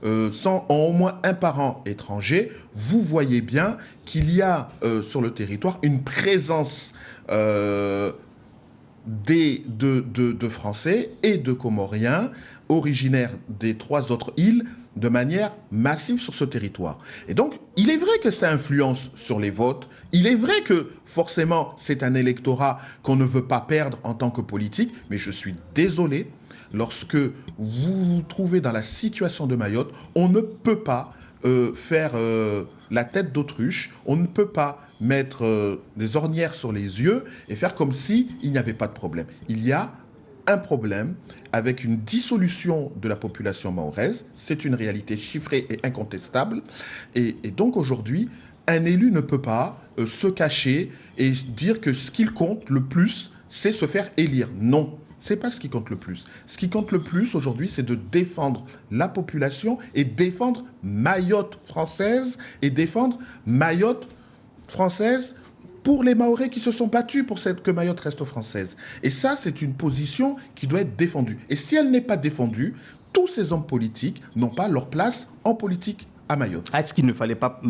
ont au moins un parent étranger, vous voyez bien qu'il y a sur le territoire une présence de Français et de Comoriens originaires des 3 autres îles de manière massive sur ce territoire. Et donc, il est vrai que ça influence sur les votes. Il est vrai que, forcément, c'est un électorat qu'on ne veut pas perdre en tant que politique. Mais je suis désolé, lorsque vous vous trouvez dans la situation de Mayotte, on ne peut pas faire la tête d'autruche. On ne peut pas mettre des ornières sur les yeux et faire comme s'il n'y avait pas de problème. Il y a un problème avec une dissolution de la population mahoraise. C'est une réalité chiffrée et incontestable. Et donc aujourd'hui, un élu ne peut pas se cacher et dire que ce qu'il compte le plus, c'est se faire élire. Non, c'est pas ce qui compte le plus. Ce qui compte le plus aujourd'hui, c'est de défendre la population et défendre Mayotte française et défendre Mayotte française pour les Mahorais qui se sont battus pour que Mayotte reste française. Et ça, c'est une position qui doit être défendue. Et si elle n'est pas défendue, tous ces hommes politiques n'ont pas leur place en politique à Mayotte. Est-ce qu'il ne fallait pas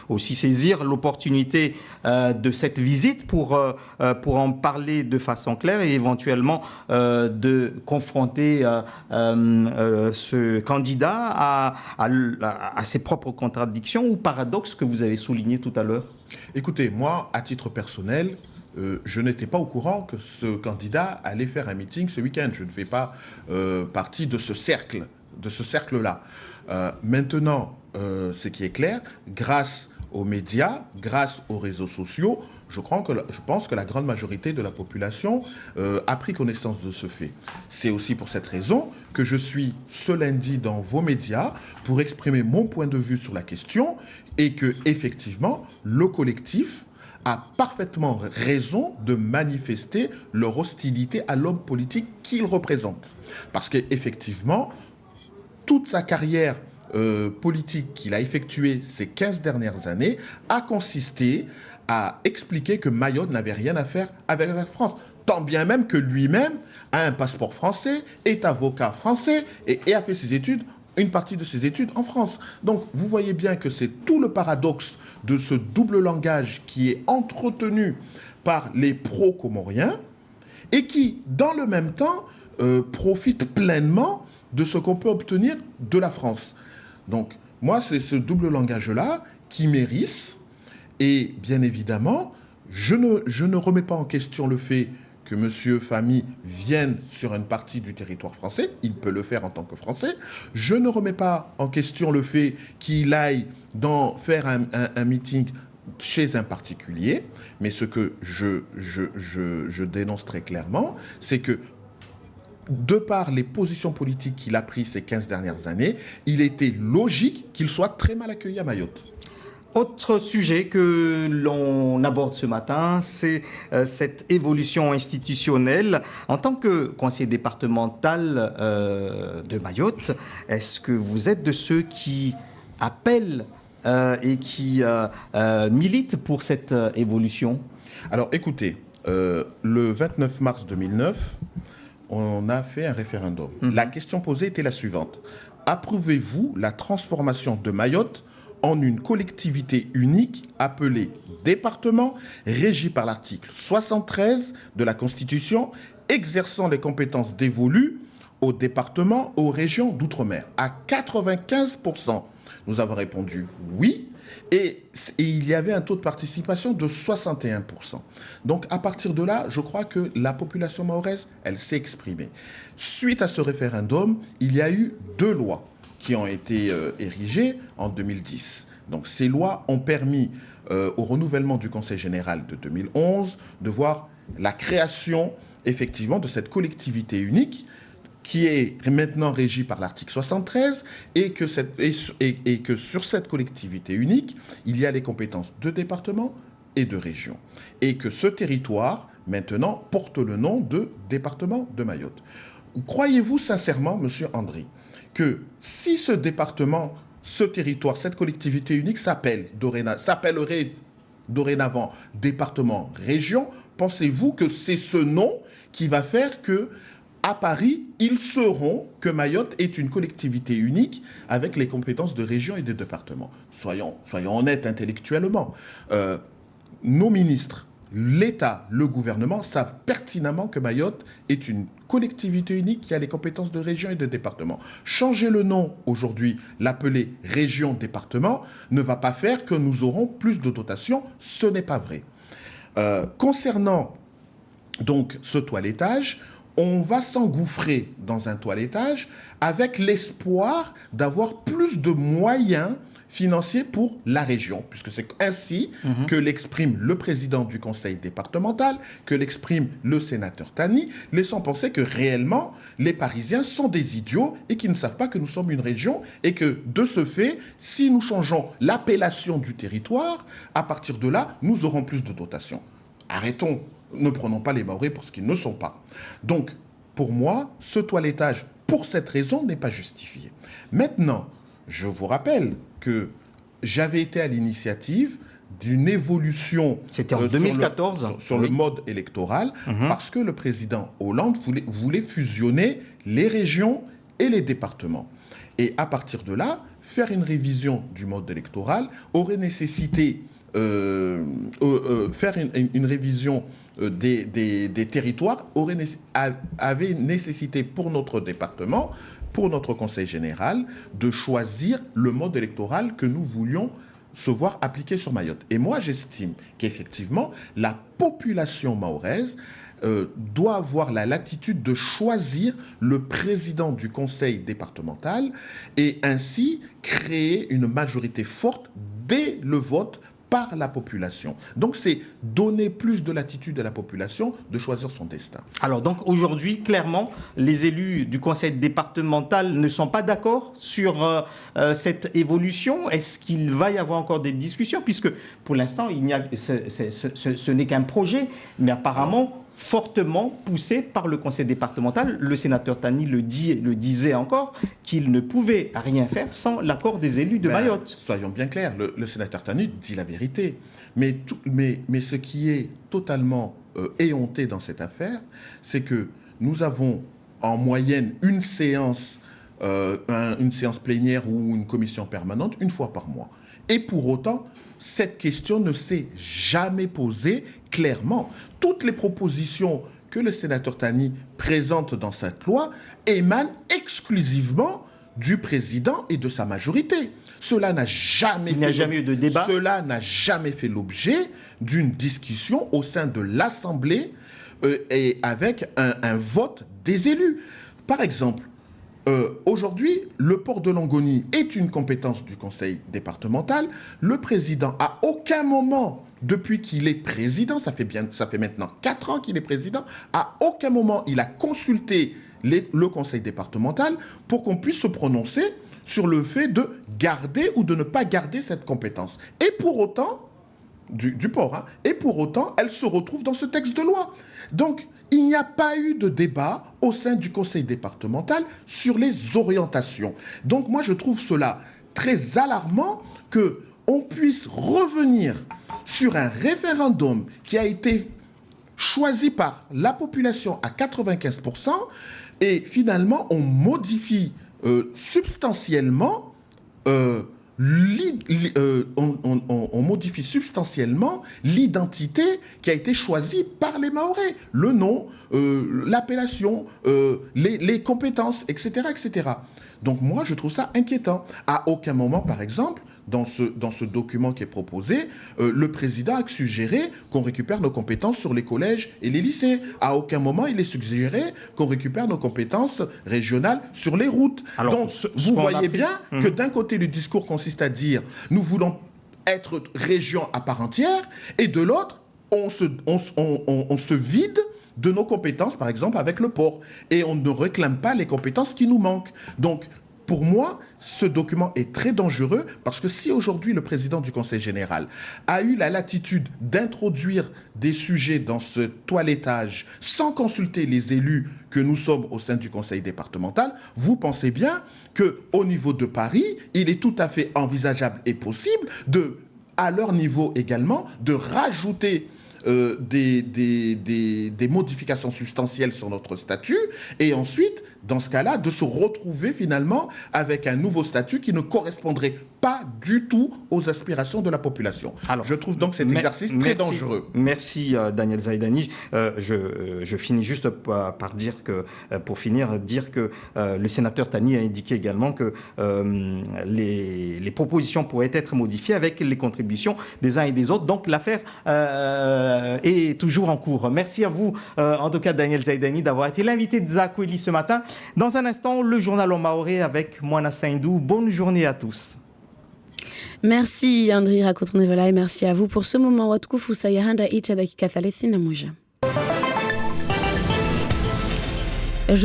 aussi saisir l'opportunité de cette visite pour en parler de façon claire et éventuellement de confronter ce candidat à ses propres contradictions ou paradoxes que vous avez soulignés tout à l'heure ? Écoutez, moi, à titre personnel, je n'étais pas au courant que ce candidat allait faire un meeting ce week-end. Je ne fais pas partie de ce cercle-là. Maintenant, ce qui est clair, grâce aux médias, grâce aux réseaux sociaux, je pense que la grande majorité de la population a pris connaissance de ce fait. C'est aussi pour cette raison que je suis ce lundi dans vos médias pour exprimer mon point de vue sur la question et que, effectivement, le collectif a parfaitement raison de manifester leur hostilité à l'homme politique qu'il représente. Parce qu'effectivement, toute sa carrière politique qu'il a effectuée ces 15 dernières années a consisté à expliquer que Mayotte n'avait rien à faire avec la France. Tant bien même que lui-même a un passeport français, est avocat français et a fait ses études une partie de ses études en France. Donc, vous voyez bien que c'est tout le paradoxe de ce double langage qui est entretenu par les pro-comoriens et qui, dans le même temps, profite pleinement de ce qu'on peut obtenir de la France. Donc, moi, c'est ce double langage-là qui m'hérisse. Et bien évidemment, je ne remets pas en question le fait que M. Famy vienne sur une partie du territoire français. Il peut le faire en tant que Français. Je ne remets pas en question le fait qu'il aille faire un meeting chez un particulier. Mais ce que je dénonce très clairement, c'est que de par les positions politiques qu'il a prises ces 15 dernières années, il était logique qu'il soit très mal accueilli à Mayotte. Autre sujet que l'on aborde ce matin, c'est cette évolution institutionnelle. En tant que conseiller départemental de Mayotte, est-ce que vous êtes de ceux qui appellent et qui militent pour cette évolution? Alors écoutez, le 29 mars 2009, on a fait un référendum. La question posée était la suivante. Approuvez-vous la transformation de Mayotte en une collectivité unique appelée département, régie par l'article 73 de la Constitution, exerçant les compétences dévolues aux départements, aux régions d'outre-mer? À 95%, nous avons répondu oui. Et il y avait un taux de participation de 61%. Donc, à partir de là, je crois que la population mahoraise, elle s'est exprimée. Suite à ce référendum, il y a eu 2 lois qui ont été érigées en 2010. Donc, ces lois ont permis au renouvellement du Conseil général de 2011 de voir la création, effectivement, de cette collectivité unique qui est maintenant régie par l'article 73 et que sur cette collectivité unique, il y a les compétences de département et de région. Et que ce territoire, maintenant, porte le nom de département de Mayotte. Croyez-vous sincèrement, monsieur Andry, que si ce département, ce territoire, cette collectivité unique s'appellerait dorénavant département-région, pensez-vous que c'est ce nom qui va faire que à Paris, ils sauront que Mayotte est une collectivité unique avec les compétences de région et de département? Soyons honnêtes intellectuellement. Nos ministres, l'État, le gouvernement savent pertinemment que Mayotte est une collectivité unique qui a les compétences de région et de département. Changer le nom aujourd'hui, l'appeler région-département, ne va pas faire que nous aurons plus de dotations. Ce n'est pas vrai. Concernant donc ce toilettage, on va s'engouffrer dans un toilettage avec l'espoir d'avoir plus de moyens financiers pour la région, puisque c'est ainsi que l'exprime le président du conseil départemental, que l'exprime le sénateur Tani, laissant penser que réellement, les Parisiens sont des idiots et qu'ils ne savent pas que nous sommes une région et que, de ce fait, si nous changeons l'appellation du territoire, à partir de là, nous aurons plus de dotations. Arrêtons. Ne prenons pas les Mahorais pour ce qu'ils ne sont pas. Donc, pour moi, ce toilettage, pour cette raison, n'est pas justifié. Maintenant, je vous rappelle que j'avais été à l'initiative d'une évolution... C'était en 2014. Sur le mode électoral, parce que le président Hollande voulait fusionner les régions et les départements. Et à partir de là, faire une révision du mode électoral aurait nécessité... faire une révision des territoires avait nécessité pour notre département, pour notre conseil général, de choisir le mode électoral que nous voulions se voir appliquer sur Mayotte. Et moi, j'estime qu'effectivement, la population mahoraise doit avoir la latitude de choisir le président du conseil départemental et ainsi créer une majorité forte dès le vote par la population. Donc c'est donner plus de latitude à la population de choisir son destin. Alors donc aujourd'hui, clairement, les élus du conseil départemental ne sont pas d'accord sur cette évolution. Est-ce qu'il va y avoir encore des discussions? Puisque pour l'instant, ce n'est qu'un projet, mais apparemment fortement poussé par le conseil départemental. Le sénateur Tani le disait encore, qu'il ne pouvait rien faire sans l'accord des élus de Mayotte. Soyons bien clairs, le sénateur Tani dit la vérité. Mais ce qui est totalement éhonté dans cette affaire, c'est que nous avons en moyenne une séance une séance plénière ou une commission permanente une fois par mois. Et pour autant, cette question ne s'est jamais posée clairement. Toutes les propositions que le sénateur Tani présente dans cette loi émanent exclusivement du président et de sa majorité. Cela n'a jamais eu de débat. Cela n'a jamais fait l'objet d'une discussion au sein de l'Assemblée et avec un vote des élus. Par exemple, aujourd'hui, le port de Longoni est une compétence du conseil départemental. Le président, à aucun moment, depuis qu'il est président, ça fait maintenant 4 ans qu'il est président, à aucun moment il a consulté le conseil départemental pour qu'on puisse se prononcer sur le fait de garder ou de ne pas garder cette compétence. Et pour autant, du port, et pour autant, elle se retrouve dans ce texte de loi. Donc, il n'y a pas eu de débat au sein du conseil départemental sur les orientations. Donc, moi, je trouve cela très alarmant qu'on puisse revenir sur un référendum qui a été choisi par la population à 95%, et finalement, on modifie substantiellement l'identité qui a été choisie par les Mahorais. Le nom, l'appellation, les compétences, etc., etc. Donc moi, je trouve ça inquiétant. À aucun moment, par exemple, dans ce document qui est proposé, le président a suggéré qu'on récupère nos compétences sur les collèges et les lycées. À aucun moment, il est suggéré qu'on récupère nos compétences régionales sur les routes. Alors, donc, vous voyez bien que d'un côté, le discours consiste à dire « nous voulons être région à part entière » et de l'autre, on se vide de nos compétences, par exemple, avec le port. Et on ne réclame pas les compétences qui nous manquent. Donc, pour moi, ce document est très dangereux parce que si aujourd'hui le président du Conseil général a eu la latitude d'introduire des sujets dans ce toilettage sans consulter les élus que nous sommes au sein du Conseil départemental, vous pensez bien qu'au niveau de Paris, il est tout à fait envisageable et possible à leur niveau également, de rajouter des modifications substantielles sur notre statut et ensuite, dans ce cas-là, de se retrouver finalement avec un nouveau statut qui ne correspondrait pas du tout aux aspirations de la population. Alors, je trouve donc cet exercice très dangereux. Merci Daniel Zaidani. Je finis juste par dire que, pour finir, le sénateur Tani a indiqué également que les propositions pourraient être modifiées avec les contributions des uns et des autres. Donc l'affaire est toujours en cours. Merci à vous, en tout cas Daniel Zaidani, d'avoir été l'invité de Zakweli ce matin. Dans un instant, le journal en maoré avec Moana Saindou. Bonne journée à tous. Merci Andri Rakotonevala et merci à vous pour ce moment. Watukufu sayahanda icha dakika 31.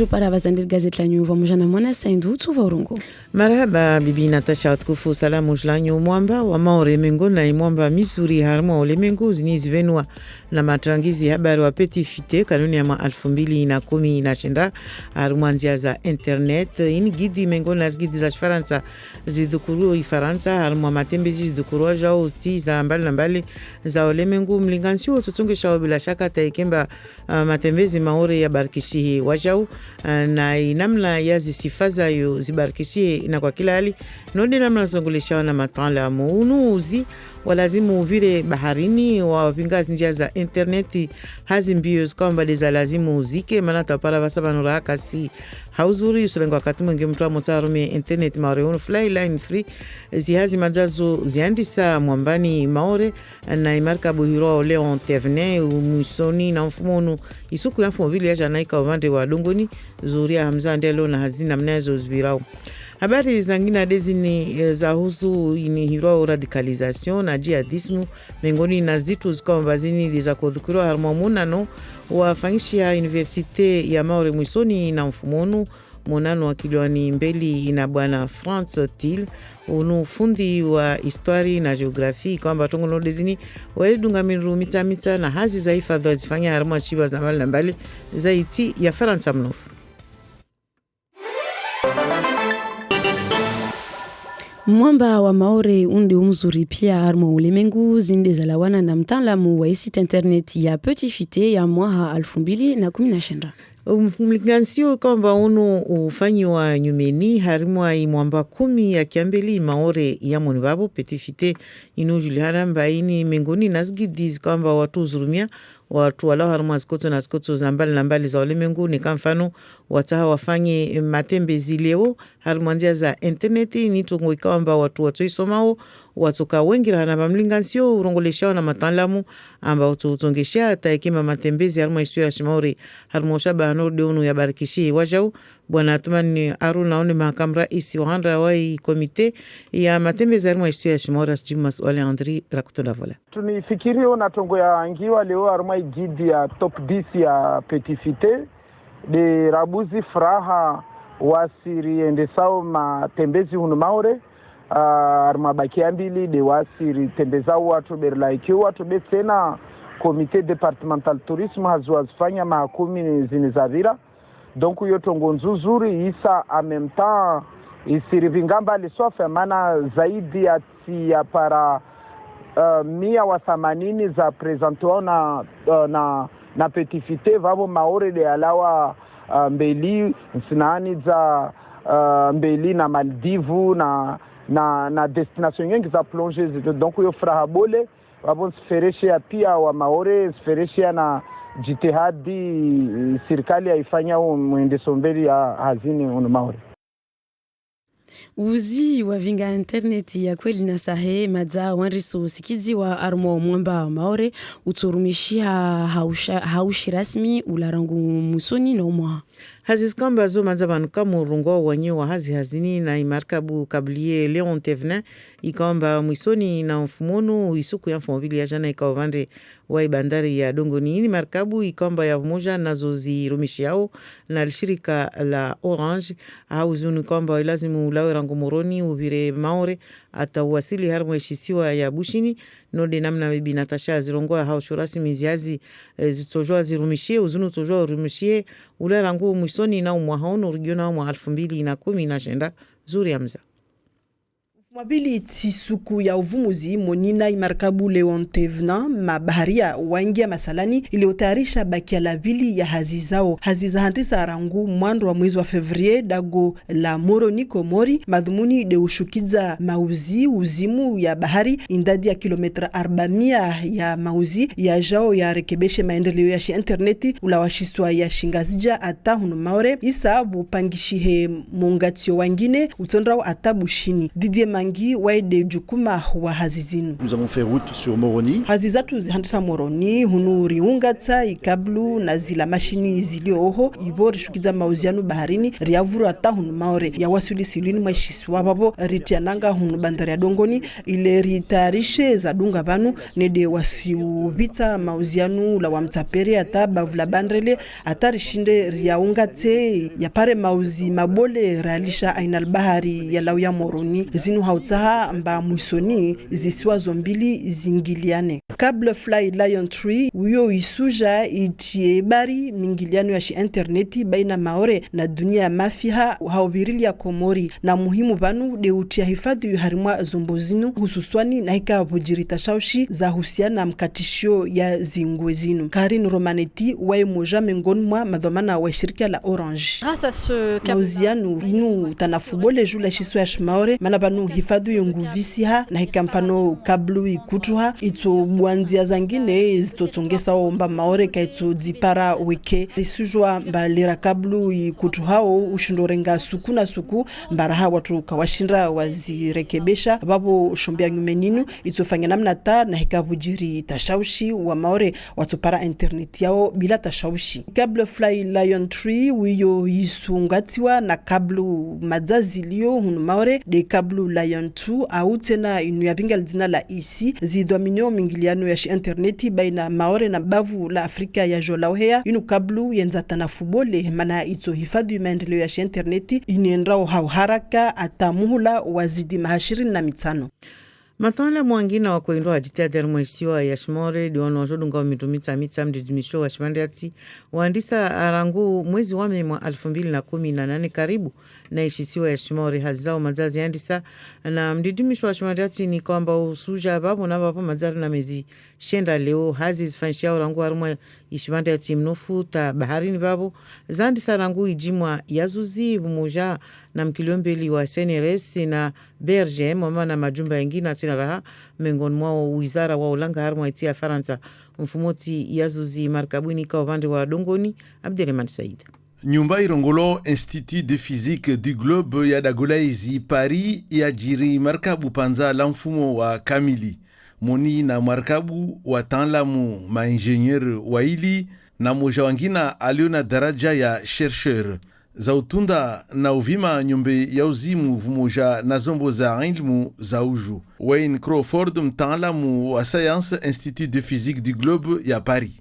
Para wazandir gazeti la Nyuva pamoja na Mwana Saindu tuva Urungu. Marhaba bibi Natasha watukufu salamu jlanyu mwamba wa maore mengo na mwamba misuri harmo ole mengo zinizi venwa na matrangizi habari wa petifite kanuni ya 2010 harumwanzia za internet ini gidi mengo na zgidi za Faransa zidukuru ifaransa harumwa matembezi zidukuru jao sti za mbali za ole mengo mlingansio tutungesha bila shaka taikemba matembezi maore ya barkishi wajao na inamla ya zisifaza yo zibarikishie na kwa kila hali nodi namla zongulesha na mataalamu unuzi walazimu vile baharini wa pingazi njia za interneti hazi mbio kwamba za lazimu uzike maana tapara basaba nura kasi hauzuri usilengo wakati mwingi mtu wa mtarume internet maore flyline 3 zihazi majazo ziandisa mwambani maore na imarka buhiro Leon Tevene umusoni na mfumonu isuku ya mfumo vile ya janaika wande wa Longoni zuria Hamza ndelo na hazina mnazo zbirao. Habari zangina dezini za husu ini hiro radicalisation na jihadismu mengoni na zitu zikamba zini za kodhukuro harmomunano wafanyishia universite ya Maore Mwisoni na mfumonu monano wakiliwani mbeli ina bwana France Til unu fundi wa histori na geografi kwamba tongono dezini waedunga miru mita na hazi za hifadhi zifanya harma chiba za mbali za iti ya Faransa mnofu. Mwamba wa Maore undi umzuri pia harmo ulimengu zinde zalawana na mtaalamu wa site internet ya Petit Fité ya mwaha 2019. mlinganisio kwamba uno ufanyiwa nyumeni harimwa imwamba 10 ya kiambeli maore ya monivabo petifite inu Juliana mbaini mengoni nazgidiz kwamba watu uzurumia watu walao harimwa zikoto na zikoto zambali na mbali za ulimwengu ni kamfano wataha wafanye matembezi leo harimwa njia za interneti ni tungo ikawamba watu watoisomao watoka wengi na bamlinganisio urongoleshao na matanlamu amba utongeshia taikima matembezi harimwa isu ya shimauri harimwa shaba anorde unu ya barikishi wajau bwana Atumani Aruna one mahakam raisi wa handra wai komite ya matembezi harimwa isu ya shimauri jimas wale Andri rakutonda vola tunifikirio na tongo ya angiwa leo harimwa guide ya top 10 ya petifite de rabuzi furaha wasiri endesao matembezi hunu maore armabaki ambili de wasiri tembezao watu berlaikiwa watu betena komite departemental tourisme hazifanya mahakumi zinizavira donc yo tongo nzuzuri isa en même temps isiri vingamba liswafe maana zaidi ya para 180 za presentwa na petifite vavo maore de alawa mbeli sinani za mbeli na Maldivu na destination nyingi za plonge donc yo furaha bole wabo sfereshe pia wa maore sfereshe na jitihadi serikali haifanya muendeso mbele ya hazini uno maore uzi wa vinga interneti ya kweli na sahe madza wanriso sikizi wa armo mwamba maore uturumishia haushi rasmi ularangu musoni na umwa hazizikamba zo manza banuka murungo wanye wa hazini na imarkabu kabliye Leon Tevnin ikamba mwisoni na mfumono isuku ya mfumobili ya jana ikawavande wa bandari ya Dongoni ni markabu ikamba ya moja nazo zirumishiao na shirika la Orange hauzuni kwamba lazimu ulawe rangu moroni uvire maore atawasili harmo eshisiwa ya bushini node namna bibi Natasha zirongoa hausho rasmi ziazi zitojwa zirumishie uzunu tojwa urumishie ula rangu mwisoni na umwahono regiona mwa 2010 zuri amza Mwabili tsisuku ya uvumuzi monina imarkabu Leon Tevnin mabaharia waingia masalani iliotayarisha bakia la vili ya hazizao haziza handisa rangu mwando wa mwezi wa Fevrier dago la Moroni Komori madhumuni de ushukiza mauzi uzimu ya bahari indadi ya kilometra 400 ya mauzi ya jao ya rekebeshe maendeleo ya shi interneti ulawashiswa ya shingazija ata hunu maore isa bupangishihe mungatio wangine utondrao ata bushini Didier waide jukuma wa hazizinu. Nous avons fait route sur Moroni. Hazizatu zihandisa Moroni, hunu riungata, ikablu na zila mashini zilio oho, ibori shukiza mauzianu baharini, riavuru ata hunu maore. Ya wasuli silini maishiswa babo, ritiananga hunu bandari ya Dongoni, ile ritarishe za dunga banu, nede wasiubita mauzianu la wamtapere ata bavula bandrele, ata rishinde riaungate, ya pare mauzi mabole realisha ainal bahari ya lauya Moroni. Zinu hautaha mba mwisoni zisiwa zombili zingiliane. Cable Fly Lion Tree uyo isuja itiebari mingiliano ya shi interneti baina maore na dunia ya mafiha haubirili ya Komori na muhimu vanu de utia hifadhi yuharimwa zombozinu hususwani na hika vujirita shaushi za husiana mkatisho ya zingwezinu. Karin Romaneti wae moja mengoni mwa madhomana wa shirika la Orange. Mauzianu inu tanafubole jula shiso ya shimaore mana vanu hifadhi yunguvisiha na hika mfano kablu ikutuha ito buanzia zangine zitotongesa omba maore kaito dipara weke risujwa mbalira kablu ikutuhao ushindorenga suku na suku mbaraha watu kawashinda wazirekebesha babo shombia nyumeninu itofanya namna ta na hika vujiri tashaushi wa maore watu para internet yao bila tashaushi. Cable Fly Lion Tree wiyo isungatiwa na kablu madzazilio hunu maore de kablu Lion 2 au tena inu ya binga lidina la isi zidominio mingiliano ya shi interneti baina maore na bavu la Afrika ya jolauhea inu kablu yenzatana fubole mana ito hifadhi maendeleo ya shi interneti iniendrao hau haraka ata muhula wazidi mahashirini na mitano. Matala mwangina wa kuindwa ajitadhari mwesiwa ya shimore diono wajodunga wa mitsa mdidimisho wa shimandiati waandisa arangu mwezi wame mwa 2018 karibu na ishisiwa ya shimore hazao mazazi andisa na mdidimisho wa shimandiati ni kwamba usuja babu na babu mazari na mezi shenda leo hazi zifanshia arangu harumwa ishimandiati mnofu ta baharini babu zaandisa arangu ijimwa yazuzi bumoja na mkiliombeli wa CNRS na BRGM wama na majumba yengine atina raha miongoni mwao wizara wa ulanga harumwa itia Faransa mfumoti yazuzi markabuni kwa upande wa Dongoni. Abdelrahman Said. Nyumba Irongolo Institut de Physique du Globe ya Dagolaizi Paris ya jiri markabu panza la mfumo wa kamili moni na markabu wa tanlamu maingenieur waili na moja wangina aliona daraja ya chercheur za utunda na uvima nyumbe ya uzimu vumoja na zombo za ilmu za uju. Wayne Crawford mtaalamu wa Science Institut de Physique du Globe ya Paris.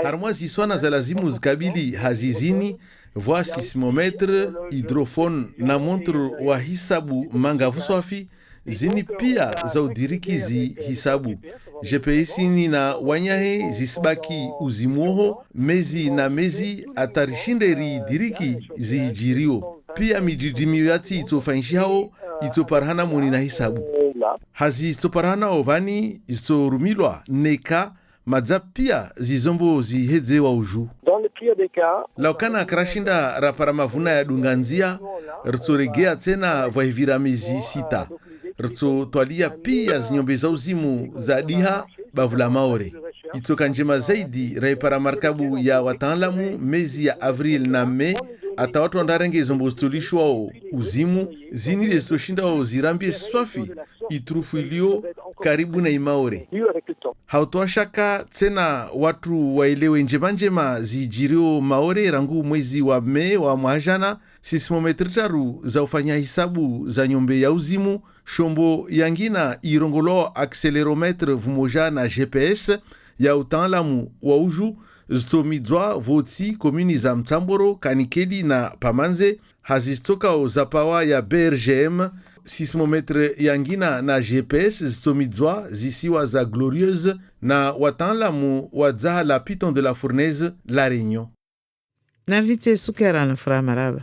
Harmwa ziswana za lazimu zikabili hazizini voa sismometre, hydrophone na montre wa hisabu mangavu swafi zini pia za udirikizi hisabu. GPS ni na wanyahe zisbaki uzimuho mezi na mezi atarishinderi diriki zijirio. Pia mididimio yati itofanshihao itoparhana moni na hisabu. Hazi itoparhana ovani itorumilwa neka madza pia zizombo zihedze wa uju. Laukana krashinda rapara mavuna ya dunganzia rtsoregea tena vaivira mezi sita. Rtso twalia pia zinyombe za uzimu za diha bavula maore. Itoka njema zaidi raipara markabu ya wataalamu mezi ya Avril na Mei ata watu andarenge zombo stolishwa uzimu zinile zitoshinda zirambie swafi itrufu ilio karibu na imaore. Hautoa shaka tena watu waelewe njema zijirio maore rangu mwezi wa Mei wa mwajana sismometri taru za ufanya hisabu za nyombe ya uzimu shombo yangina irongolo accelerometre vumoja na GPS ya utaalamu wa uju zitomidzwa voti komuni za Mtamboro, Kanikeli na Pamanze hazistoka zapawa ya BRGM sismometre yangina na GPS zitomidzwa zisiwa za Glorieuse na wataalamu wa Zaha la Piton de la Fournaise La Réunion. Navite Soukera na Fra Maraba.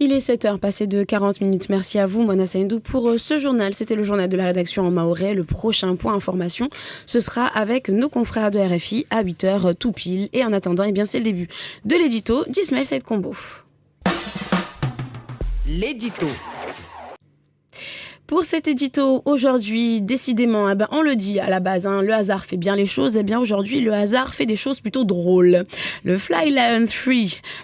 Il est 7h, passé de 40 minutes. Merci à vous, Mona Saindou, pour ce journal. C'était le journal de la rédaction en mahorais. Le prochain point information, ce sera avec nos confrères de RFI à 8h tout pile. Et en attendant, eh bien, c'est le début de l'édito d'Ismaël Saïd Combo. L'édito. Pour cet édito, aujourd'hui, décidément, on le dit à la base, le hasard fait bien les choses. Eh bien, aujourd'hui, le hasard fait des choses plutôt drôles. Le Flylion 3,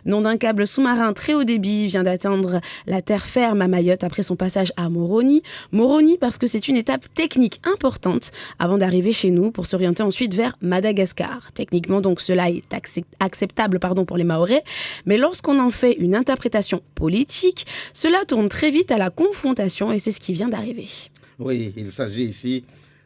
nom d'un câble sous-marin très haut débit, vient d'atteindre la terre ferme à Mayotte après son passage à Moroni. Moroni parce que c'est une étape technique importante avant d'arriver chez nous pour s'orienter ensuite vers Madagascar. Techniquement, donc, cela est acceptable pour les Mahorais. Mais lorsqu'on en fait une interprétation politique, cela tourne très vite à la confrontation et c'est ce qui vient d'arriver. Oui, il s'agit ici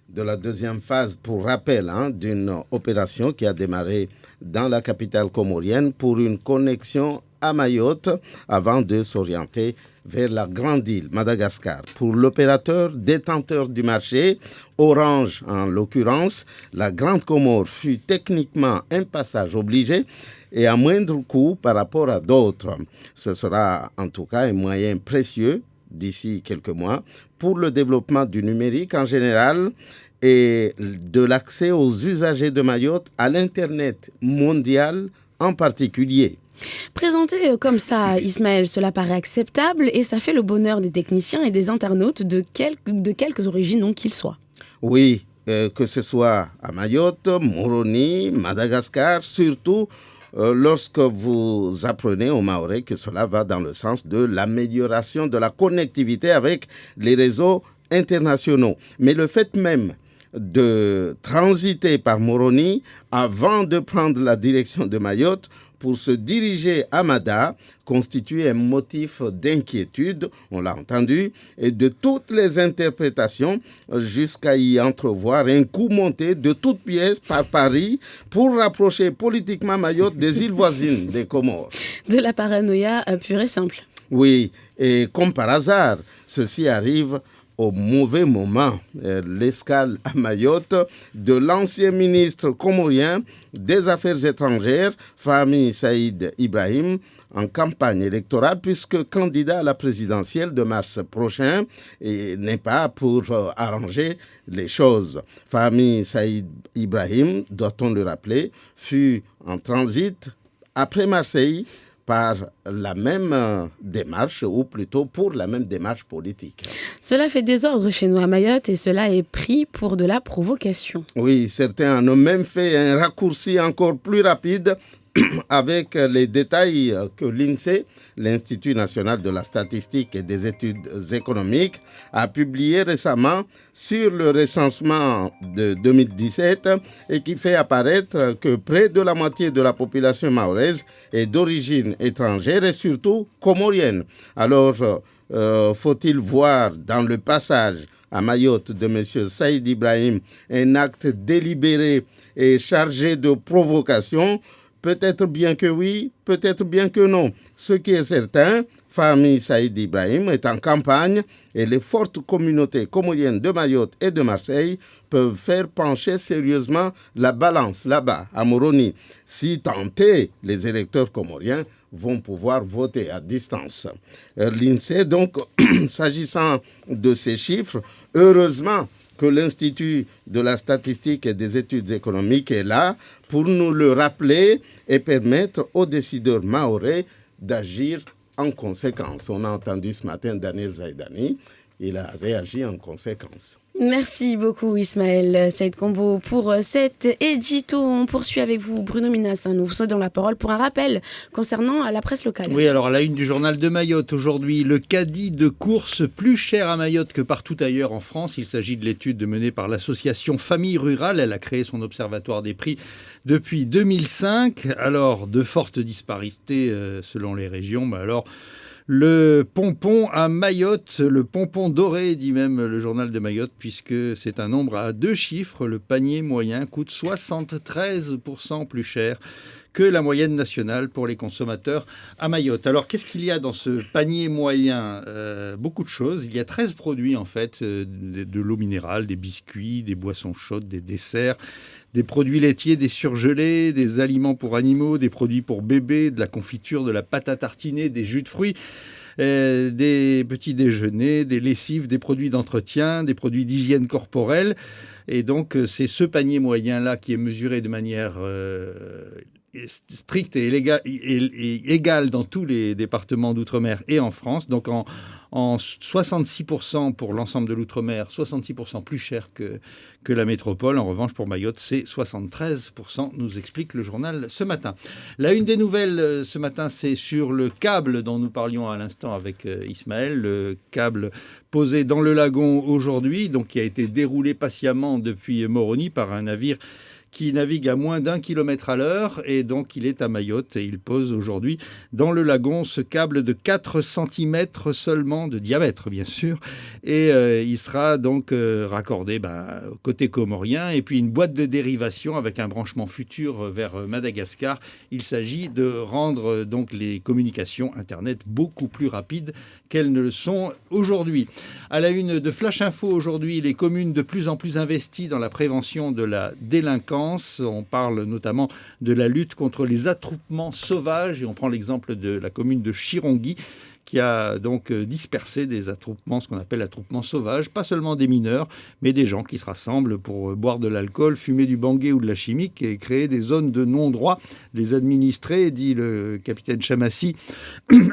de la deuxième phase, pour rappel, d'une opération qui a démarré dans la capitale comorienne pour une connexion à Mayotte avant de s'orienter vers la grande île, Madagascar. Pour l'opérateur détenteur du marché, Orange en l'occurrence, la Grande Comore fut techniquement un passage obligé et à moindre coût par rapport à d'autres. Ce sera en tout cas un moyen précieux d'ici quelques mois pour le développement du numérique en général et de l'accès aux usagers de Mayotte à l'Internet mondial en particulier. Présenté comme ça, Ismaël, cela paraît acceptable et ça fait le bonheur des techniciens et des internautes de quelques origines donc qu'ils soient. Oui, que ce soit à Mayotte, Moroni, Madagascar, surtout lorsque vous apprenez aux Mahorais que cela va dans le sens de l'amélioration de la connectivité avec les réseaux internationaux. Mais le fait même de transiter par Moroni avant de prendre la direction de Mayotte pour se diriger à Mada constitue un motif d'inquiétude, on l'a entendu, et de toutes les interprétations jusqu'à y entrevoir un coup monté de toutes pièces par Paris pour rapprocher politiquement Mayotte des îles voisines des Comores. De la paranoïa pure et simple. Oui, et comme par hasard, ceci arrive au mauvais moment. L'escale à Mayotte de l'ancien ministre comorien des Affaires étrangères, Fahmi Saïd Ibrahim, en campagne électorale, puisque candidat à la présidentielle de mars prochain, et n'est pas pour arranger les choses. Fahmi Saïd Ibrahim, doit-on le rappeler, fut en transit après Marseille par la même démarche, ou plutôt pour la même démarche politique. Cela fait désordre chez nous à Mayotte et cela est pris pour de la provocation. Oui, certains en ont même fait un raccourci encore plus rapide avec les détails que l'INSEE, l'Institut national de la statistique et des études économiques, a publié récemment sur le recensement de 2017 et qui fait apparaître que près de la moitié de la population mahoraise est d'origine étrangère et surtout comorienne. Alors, faut-il voir dans le passage à Mayotte de M. Saïd Ibrahim un acte délibéré et chargé de provocation? Peut-être bien que oui, peut-être bien que non. Ce qui est certain, Fahmi Saïd Ibrahim est en campagne et les fortes communautés comoriennes de Mayotte et de Marseille peuvent faire pencher sérieusement la balance là-bas, à Moroni. Si tentés, les électeurs comoriens vont pouvoir voter à distance. L'INSEE, donc, s'agissant de ces chiffres, heureusement que l'Institut de la statistique et des études économiques est là pour nous le rappeler et permettre aux décideurs mahorais d'agir en conséquence. On a entendu ce matin Daniel Zaidani, il a réagi en conséquence. Merci beaucoup Ismaël Saïd Combo pour cet édito. On poursuit avec vous Bruno Minas. Nous vous cédons la parole pour un rappel concernant la presse locale. Oui, alors à la une du journal de Mayotte aujourd'hui, le caddie de course plus cher à Mayotte que partout ailleurs en France. Il s'agit de l'étude menée par l'association Famille Rurale. Elle a créé son observatoire des prix depuis 2005. Alors, de fortes disparités selon les régions. Mais alors, le pompon à Mayotte, le pompon doré, dit même le journal de Mayotte, puisque c'est un nombre à 2 chiffres. Le panier moyen coûte 73% plus cher que la moyenne nationale pour les consommateurs à Mayotte. Alors, qu'est-ce qu'il y a dans ce panier moyen ? Beaucoup de choses. Il y a 13 produits, en fait, de l'eau minérale, des biscuits, des boissons chaudes, des desserts, des produits laitiers, des surgelés, des aliments pour animaux, des produits pour bébés, de la confiture, de la pâte à tartiner, des jus de fruits, des petits déjeuners, des lessives, des produits d'entretien, des produits d'hygiène corporelle. Et donc, c'est ce panier moyen-là qui est mesuré de manière stricte et égale dans tous les départements d'outre-mer et en France. Donc, en 66% pour l'ensemble de l'outre-mer, 66% plus cher que la métropole. En revanche, pour Mayotte, c'est 73%, nous explique le journal ce matin. La une des nouvelles ce matin, c'est sur le câble dont nous parlions à l'instant avec Ismaël, le câble posé dans le lagon aujourd'hui, donc qui a été déroulé patiemment depuis Moroni par un navire qui navigue à moins d'1 km à l'heure et donc il est à Mayotte et il pose aujourd'hui dans le lagon ce câble de 4 cm seulement de diamètre bien sûr et il sera donc raccordé côté comorien et puis une boîte de dérivation avec un branchement futur vers Madagascar. Il s'agit de rendre donc les communications internet beaucoup plus rapides qu'elles ne le sont aujourd'hui. À la une de Flash Info aujourd'hui, les communes de plus en plus investies dans la prévention de la délinquance. On parle notamment de la lutte contre les attroupements sauvages et on prend l'exemple de la commune de Chirongui qui a donc dispersé des attroupements, ce qu'on appelle attroupements sauvages, pas seulement des mineurs, mais des gens qui se rassemblent pour boire de l'alcool, fumer du bangui ou de la chimique et créer des zones de non-droit. Les administrés, dit le capitaine Chamassi,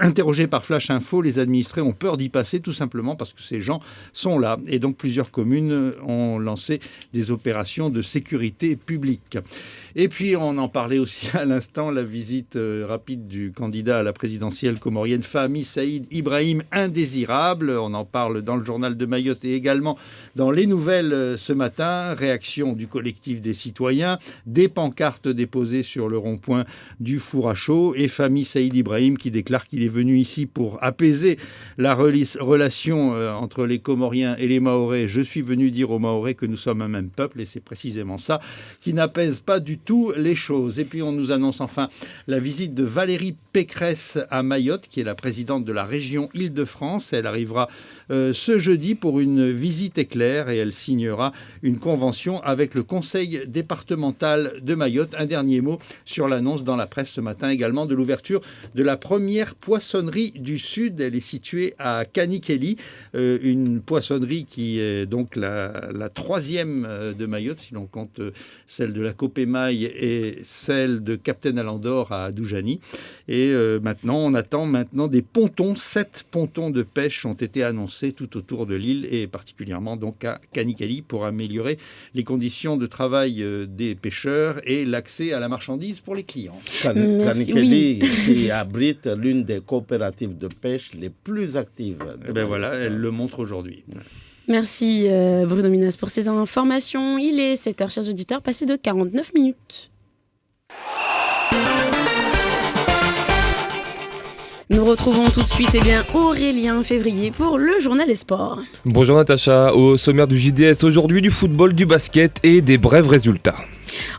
interrogé par Flash Info, les administrés ont peur d'y passer tout simplement parce que ces gens sont là. Et donc plusieurs communes ont lancé des opérations de sécurité publique. Et puis on en parlait aussi à l'instant, la visite rapide du candidat à la présidentielle comorienne Fahmi Saïd Ibrahim, indésirable. On en parle dans le journal de Mayotte et également dans les nouvelles ce matin. Réaction du collectif des citoyens, des pancartes déposées sur le rond-point du four à chaud et Fahmi Saïd Ibrahim qui déclare qu'il est venu ici pour apaiser la relation entre les Comoriens et les Mahorais. Je suis venu dire aux Mahorais que nous sommes un même peuple et c'est précisément ça qui n'apaise pas du tout les choses. Et puis on nous annonce enfin la visite de Valérie Pécresse à Mayotte, qui est la présidente de la région Île-de-France. Elle arrivera ce jeudi pour une visite éclair et elle signera une convention avec le conseil départemental de Mayotte. Un dernier mot sur l'annonce dans la presse ce matin également de l'ouverture de la première poissonnerie du Sud. Elle est située à Kanikeli, une poissonnerie qui est donc la troisième de Mayotte, si l'on compte celle de la Copémaille et celle de Captain Alandor à Doujani. Et on attend des pontons. 7 pontons de pêche ont été annoncés tout autour de l'île et particulièrement donc à Kanikeli pour améliorer les conditions de travail des pêcheurs et l'accès à la marchandise pour les clients. Kanikeli qui abrite l'une des coopératives de pêche les plus actives. Elle le montre aujourd'hui. Merci Bruno Minas pour ces informations. Il est 7h, chers auditeurs, passé de 49 minutes. Nous retrouvons tout de suite Aurélien Février pour le journal des sports. Bonjour Natacha, au sommaire du JDS aujourd'hui du football, du basket et des brefs résultats.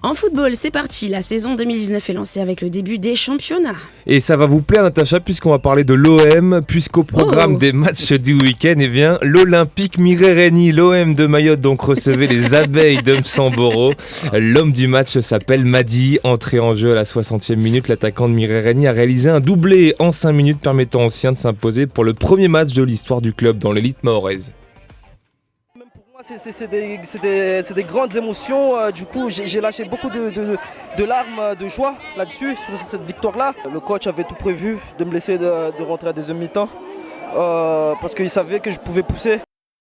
En football, c'est parti, la saison 2019 est lancée avec le début des championnats. Et ça va vous plaire Natacha puisqu'on va parler de l'OM, puisqu'au programme des matchs du week-end, l'Olympique Mirereni, l'OM de Mayotte donc recevait les abeilles de Msamboro. L'homme du match s'appelle Madi, entré en jeu à la 60e minute, l'attaquant de Mirereni a réalisé un doublé en 5 minutes permettant aux siens de s'imposer pour le premier match de l'histoire du club dans l'élite mahoraise. C'est des grandes émotions, du coup j'ai lâché beaucoup de larmes de joie là-dessus, sur cette victoire-là. Le coach avait tout prévu de me laisser de rentrer à la deuxième mi-temps parce qu'il savait que je pouvais pousser.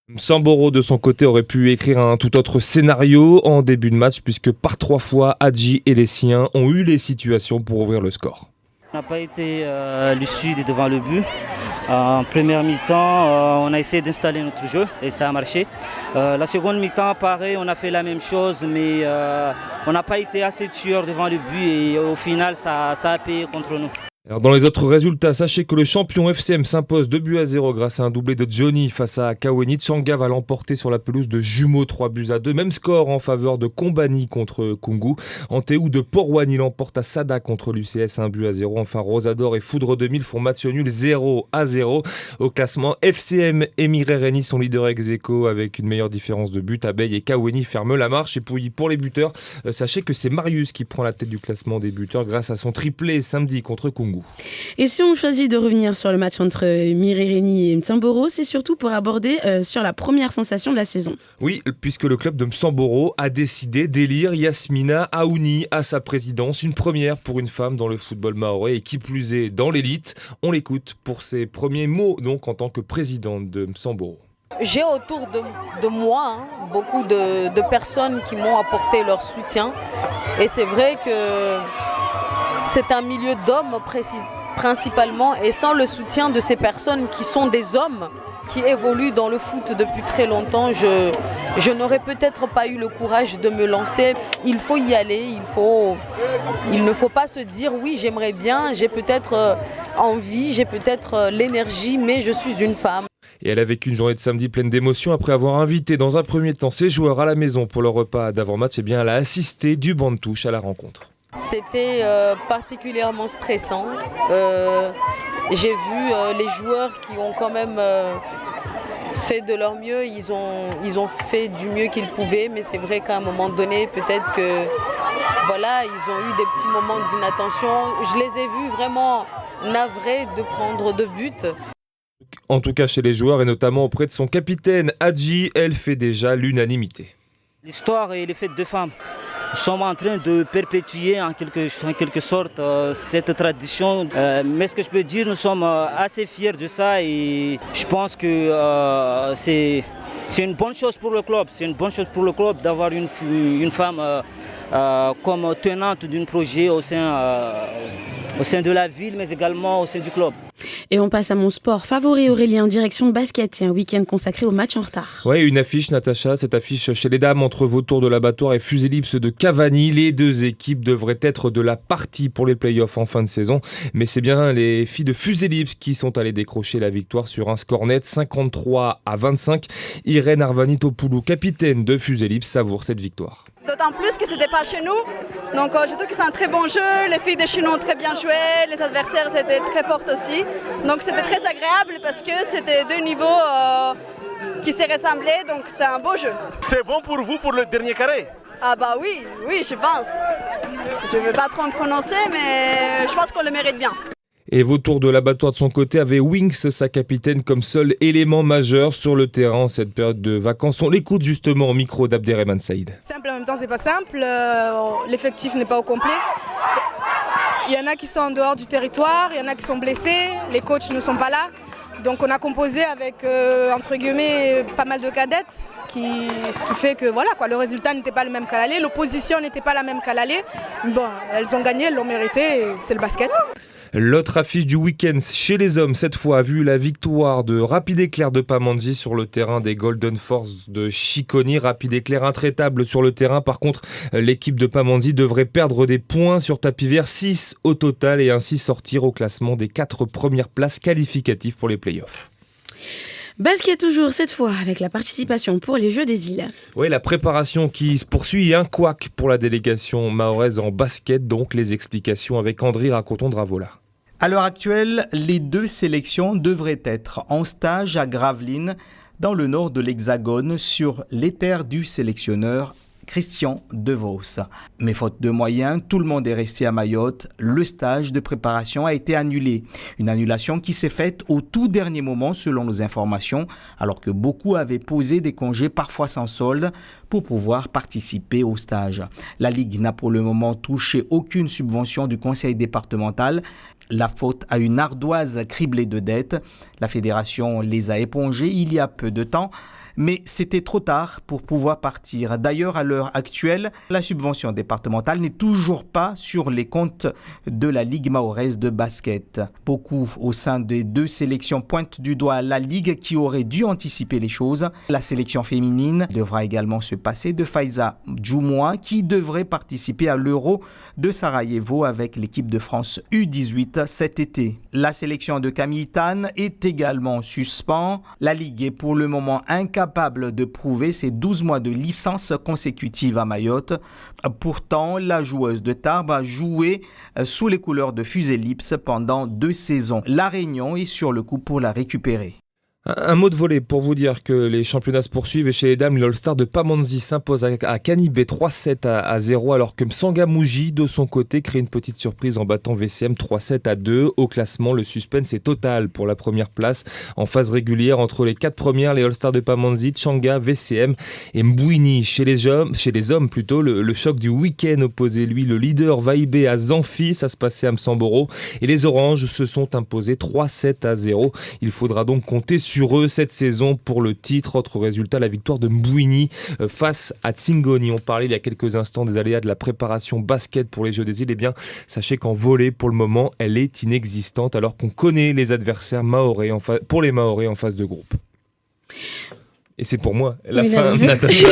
Msamboro de son côté aurait pu écrire un tout autre scénario en début de match puisque par 3 fois Hadji et les siens ont eu les situations pour ouvrir le score. On n'a pas été lucide devant le but. En première mi-temps, on a essayé d'installer notre jeu et ça a marché. La seconde mi-temps, pareil, on a fait la même chose, mais on n'a pas été assez tueurs devant le but et au final, ça a payé contre nous. Alors dans les autres résultats, sachez que le champion FCM s'impose 2-0 grâce à un doublé de Johnny face à Kaweni. Changa va l'emporter sur la pelouse de Jumeaux 3-2. Même score en faveur de Kombani contre Kungu. Antéou de Porwani l'emporte à Sada contre l'UCS 1-0. Enfin Rosador et Foudre 2000 font match nul 0-0. Au classement, FCM et Mirereni sont leaders ex-aequo avec une meilleure différence de but. Abeille et Kaweni ferment la marche. Et puis pour les buteurs, sachez que c'est Marius qui prend la tête du classement des buteurs grâce à son triplé samedi contre Kungu. Et si on choisit de revenir sur le match entre Mirereni et Msamboro, c'est surtout pour aborder sur la première sensation de la saison. Oui, puisque le club de Msamboro a décidé d'élire Yasmina Aouni à sa présidence, une première pour une femme dans le football mahorais et qui plus est dans l'élite. On l'écoute pour ses premiers mots donc en tant que présidente de Msamboro. J'ai autour de moi beaucoup de personnes qui m'ont apporté leur soutien et c'est vrai que c'est un milieu d'hommes principalement et sans le soutien de ces personnes qui sont des hommes qui évoluent dans le foot depuis très longtemps, je n'aurais peut-être pas eu le courage de me lancer. Il faut y aller, il ne faut pas se dire oui j'aimerais bien, j'ai peut-être envie, j'ai peut-être l'énergie mais je suis une femme. Et elle a vécu une journée de samedi pleine d'émotions après avoir invité dans un premier temps ses joueurs à la maison pour leur repas d'avant-match. Elle a assisté du banc de touche à la rencontre. C'était particulièrement stressant. J'ai vu les joueurs qui ont quand même fait de leur mieux. Ils ont fait du mieux qu'ils pouvaient, mais c'est vrai qu'à un moment donné, peut-être que voilà, ils ont eu des petits moments d'inattention. Je les ai vus vraiment navrés de prendre 2 buts. En tout cas chez les joueurs et notamment auprès de son capitaine Hadji, elle fait déjà l'unanimité. L'histoire est faite de femmes. Nous sommes en train de perpétuer en quelque sorte cette tradition. Mais ce que je peux dire, nous sommes assez fiers de ça et je pense que c'est une bonne chose pour le club. C'est une bonne chose pour le club d'avoir une femme comme tenante d'un projet au sein de la ville, mais également au sein du club. Et on passe à mon sport favori, Aurélien, direction basket et un week-end consacré au match en retard. Oui, une affiche, Natacha, cette affiche chez les dames entre Vautour de l'Abattoir et Fuselips de Cavani. Les deux équipes devraient être de la partie pour les playoffs en fin de saison. Mais c'est bien les filles de Fuselips qui sont allées décrocher la victoire sur un score net 53-25. Irène Arvanitopoulou, capitaine de Fuselips, savoure cette victoire. De d'autant plus que c'était pas chez nous. Donc je trouve que c'est un très bon jeu, les filles de Chine ont très bien joué, les adversaires étaient très fortes aussi. Donc c'était très agréable parce que c'était deux niveaux qui se ressemblaient, donc c'était un beau jeu. C'est bon pour vous pour le dernier carré? Ah bah oui, je pense. Je ne vais pas trop me prononcer, mais je pense qu'on le mérite bien. Et vautour de l'abattoir de son côté avait Wings, sa capitaine, comme seul élément majeur sur le terrain en cette période de vacances. On l'écoute justement au micro d'Abderrahmane Saïd. Simple en même temps, c'est pas simple. L'effectif n'est pas au complet. Il y en a qui sont en dehors du territoire, il y en a qui sont blessés, les coachs ne sont pas là. Donc on a composé avec, entre guillemets, pas mal de cadettes. Ce qui fait que voilà, le résultat n'était pas le même qu'à l'aller, l'opposition n'était pas la même qu'à l'aller. Bon, elles ont gagné, elles l'ont mérité, c'est le basket. L'autre affiche du week-end chez les hommes, cette fois, a vu la victoire de Rapid Éclair de Pamandzi sur le terrain des Golden Force de Chiconi. Rapid Éclair intraitable sur le terrain. Par contre, l'équipe de Pamandzi devrait perdre des points sur tapis vert, 6 au total, et ainsi sortir au classement des 4 premières places qualificatives pour les playoffs. Basket toujours, cette fois, avec la participation pour les Jeux des Îles. Oui, la préparation qui se poursuit, un couac pour la délégation mahoraise en basket, donc les explications avec André Racoton-Dravola. À l'heure actuelle, les 2 sélections devraient être en stage à Gravelines, dans le nord de l'Hexagone, sur les terres du sélectionneur Christian Devos. Mais faute de moyens, tout le monde est resté à Mayotte. Le stage de préparation a été annulé. Une annulation qui s'est faite au tout dernier moment selon nos informations, alors que beaucoup avaient posé des congés parfois sans solde pour pouvoir participer au stage. La Ligue n'a pour le moment touché aucune subvention du conseil départemental. La faute à une ardoise criblée de dettes. La fédération les a épongées il y a peu de temps. Mais c'était trop tard pour pouvoir partir. D'ailleurs, à l'heure actuelle, la subvention départementale n'est toujours pas sur les comptes de la Ligue mahoraise de basket. Beaucoup au sein des 2 sélections pointent du doigt la Ligue qui aurait dû anticiper les choses. La sélection féminine devra également se passer de Faiza Djoumoua qui devrait participer à l'Euro de Sarajevo avec l'équipe de France U18 cet été. La sélection de Camille Tan est également en suspens. La Ligue est pour le moment incapable de prouver ses 12 mois de licence consécutive à Mayotte. Pourtant, la joueuse de Tarbes a joué sous les couleurs de Fuselips pendant 2 saisons. La Réunion est sur le coup pour la récupérer. Un mot de volley pour vous dire que les championnats se poursuivent et chez les dames, l'All-Star de Pamandzi s'impose à Canibé 3-7 à 0 alors que Msanga Mouji de son côté crée une petite surprise en battant VCM 3-7 à 2. Au classement, le suspense est total pour la première place en phase régulière entre les 4 premières, les All-Stars de Pamandzi, Tchanga, VCM et Mbouini. Chez les hommes, le choc du week-end opposait lui le leader Vaibé à Zanfi, ça se passait à Msamboro et les Oranges se sont imposés 3-7 à 0. Il faudra donc compter sur eux cette saison pour le titre. Autre résultat, la victoire de Mbouini face à Tsingoni. On parlait il y a quelques instants des aléas de la préparation basket pour les Jeux des Îles. Eh bien, sachez qu'en volley, pour le moment, elle est inexistante alors qu'on connaît les adversaires mahorais pour les Mahorais en phase de groupe. Et c'est pour moi la fin, Natacha.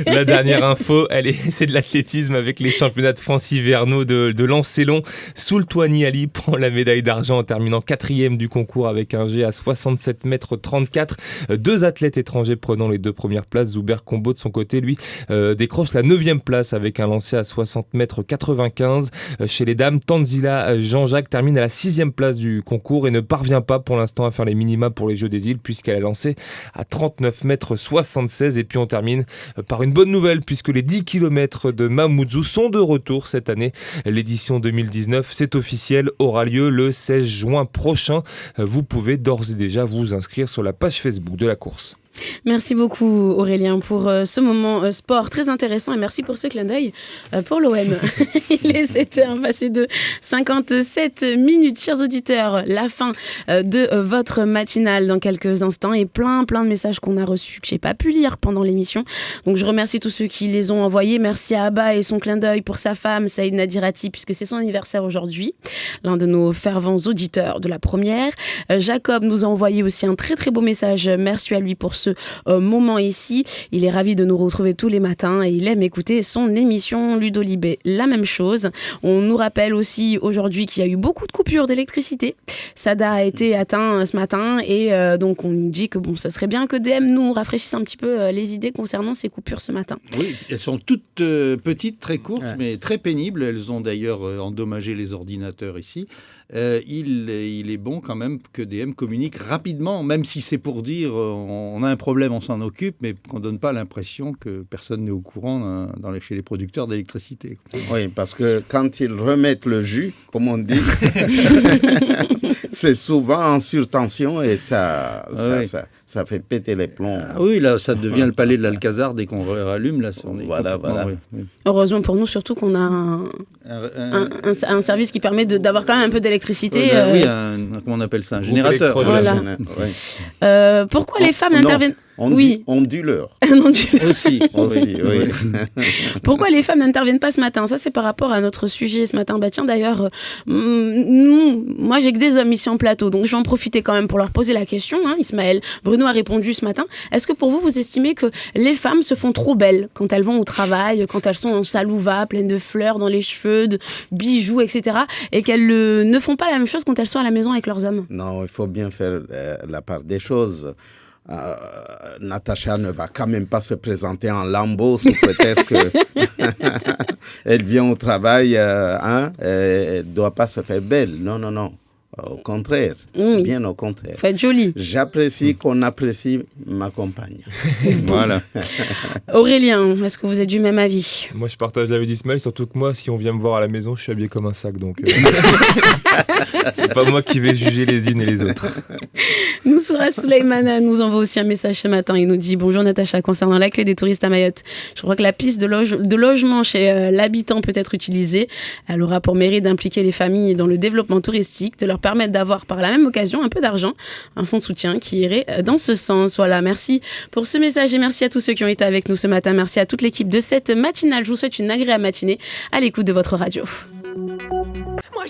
La dernière info, c'est de l'athlétisme avec les championnats de France hivernaux de Lancelon. Soultouani Ali prend la médaille d'argent en terminant 4e du concours avec un jet à 67 mètres 34. 2 athlètes étrangers prenant les 2 premières places. Zuber Combo de son côté, lui, décroche la 9e place avec un lancer à 60 mètres 95. Chez les dames, Tanzila Jean-Jacques termine à la 6e place du concours et ne parvient pas pour l'instant à faire les minima pour les Jeux des Îles puisqu'elle a lancé à 39 mètres 76. Et puis on termine par une bonne nouvelle puisque les 10 km de Mamoudzou sont de retour cette année. L'édition 2019, c'est officiel, aura lieu le 16 juin prochain. Vous pouvez d'ores et déjà vous inscrire sur la page Facebook de la course. Merci beaucoup Aurélien pour ce moment sport très intéressant et merci pour ce clin d'œil pour l'OM. Il est 7h passé de 57 minutes. Chers auditeurs, la fin de votre matinale dans quelques instants et plein de messages qu'on a reçus que j'ai pas pu lire pendant l'émission. Donc je remercie tous ceux qui les ont envoyés. Merci à Abba et son clin d'œil pour sa femme Saïd Nadirati puisque c'est son anniversaire aujourd'hui. L'un de nos fervents auditeurs de la première. Jacob nous a envoyé aussi un très beau message. Merci à lui pour ce ce moment ici. Il est ravi de nous retrouver tous les matins et il aime écouter son émission Ludo Libé. La même chose. On nous rappelle aussi aujourd'hui qu'il y a eu beaucoup de coupures d'électricité. Sada a été atteint ce matin et donc on nous dit que bon, ce serait bien que DM nous rafraîchisse un petit peu les idées concernant ces coupures ce matin. Oui, elles sont toutes petites, très courtes, mais très pénibles. Elles ont d'ailleurs endommagé les ordinateurs ici. Il est bon quand même que DM communique rapidement, même si c'est pour dire on a un problème, on s'en occupe, mais qu'on ne donne pas l'impression que personne n'est au courant chez les producteurs d'électricité. Oui, parce que quand ils remettent le jus, comme on dit, c'est souvent en surtension et ça fait péter les plombs. Ah oui, là, ça devient le palais de l'Alcazar dès qu'on rallume. Là, on est voilà. Oui. Heureusement pour nous, surtout qu'on a un service qui permet d'avoir quand même un peu d'électricité. Comment on appelle ça, un générateur. Voilà. Pourquoi les femmes n'interviennent... Onduleur. Aussi, oui. Pourquoi les femmes n'interviennent pas ce matin? Ça, c'est par rapport à notre sujet ce matin. Bah tiens, d'ailleurs, moi, j'ai que des hommes ici en plateau, donc je vais en profiter quand même pour leur poser la question. Ismaël, Bruno a répondu ce matin. Est-ce que pour vous, vous estimez que les femmes se font trop belles quand elles vont au travail, quand elles sont en salouva, pleines de fleurs dans les cheveux, de bijoux, etc., et qu'elles ne font pas la même chose quand elles sont à la maison avec leurs hommes? Non, il faut bien faire la part des choses. Natacha ne va quand même pas se présenter en lambeau sous prétexte qu'elle vient au travail, elle ne doit pas se faire belle. Non. Au contraire, bien au contraire. Faut être jolie. J'apprécie qu'on apprécie ma compagne. Voilà. Aurélien, est-ce que vous êtes du même avis? Moi, je partage l'avis d'Ismaël, surtout que moi, si on vient me voir à la maison, je suis habillé comme un sac, donc c'est pas moi qui vais juger les unes et les autres. Noussoura Souleymana nous envoie aussi un message ce matin. Il nous dit: bonjour Natacha, concernant l'accueil des touristes à Mayotte, je crois que la piste de logement chez l'habitant peut être utilisée. Elle aura pour mérite d'impliquer les familles dans le développement touristique, de leur permettre d'avoir par la même occasion un peu d'argent, un fonds de soutien qui irait dans ce sens. Voilà, merci pour ce message et merci à tous ceux qui ont été avec nous ce matin. Merci à toute l'équipe de cette matinale. Je vous souhaite une agréable matinée à l'écoute de votre radio. Moi,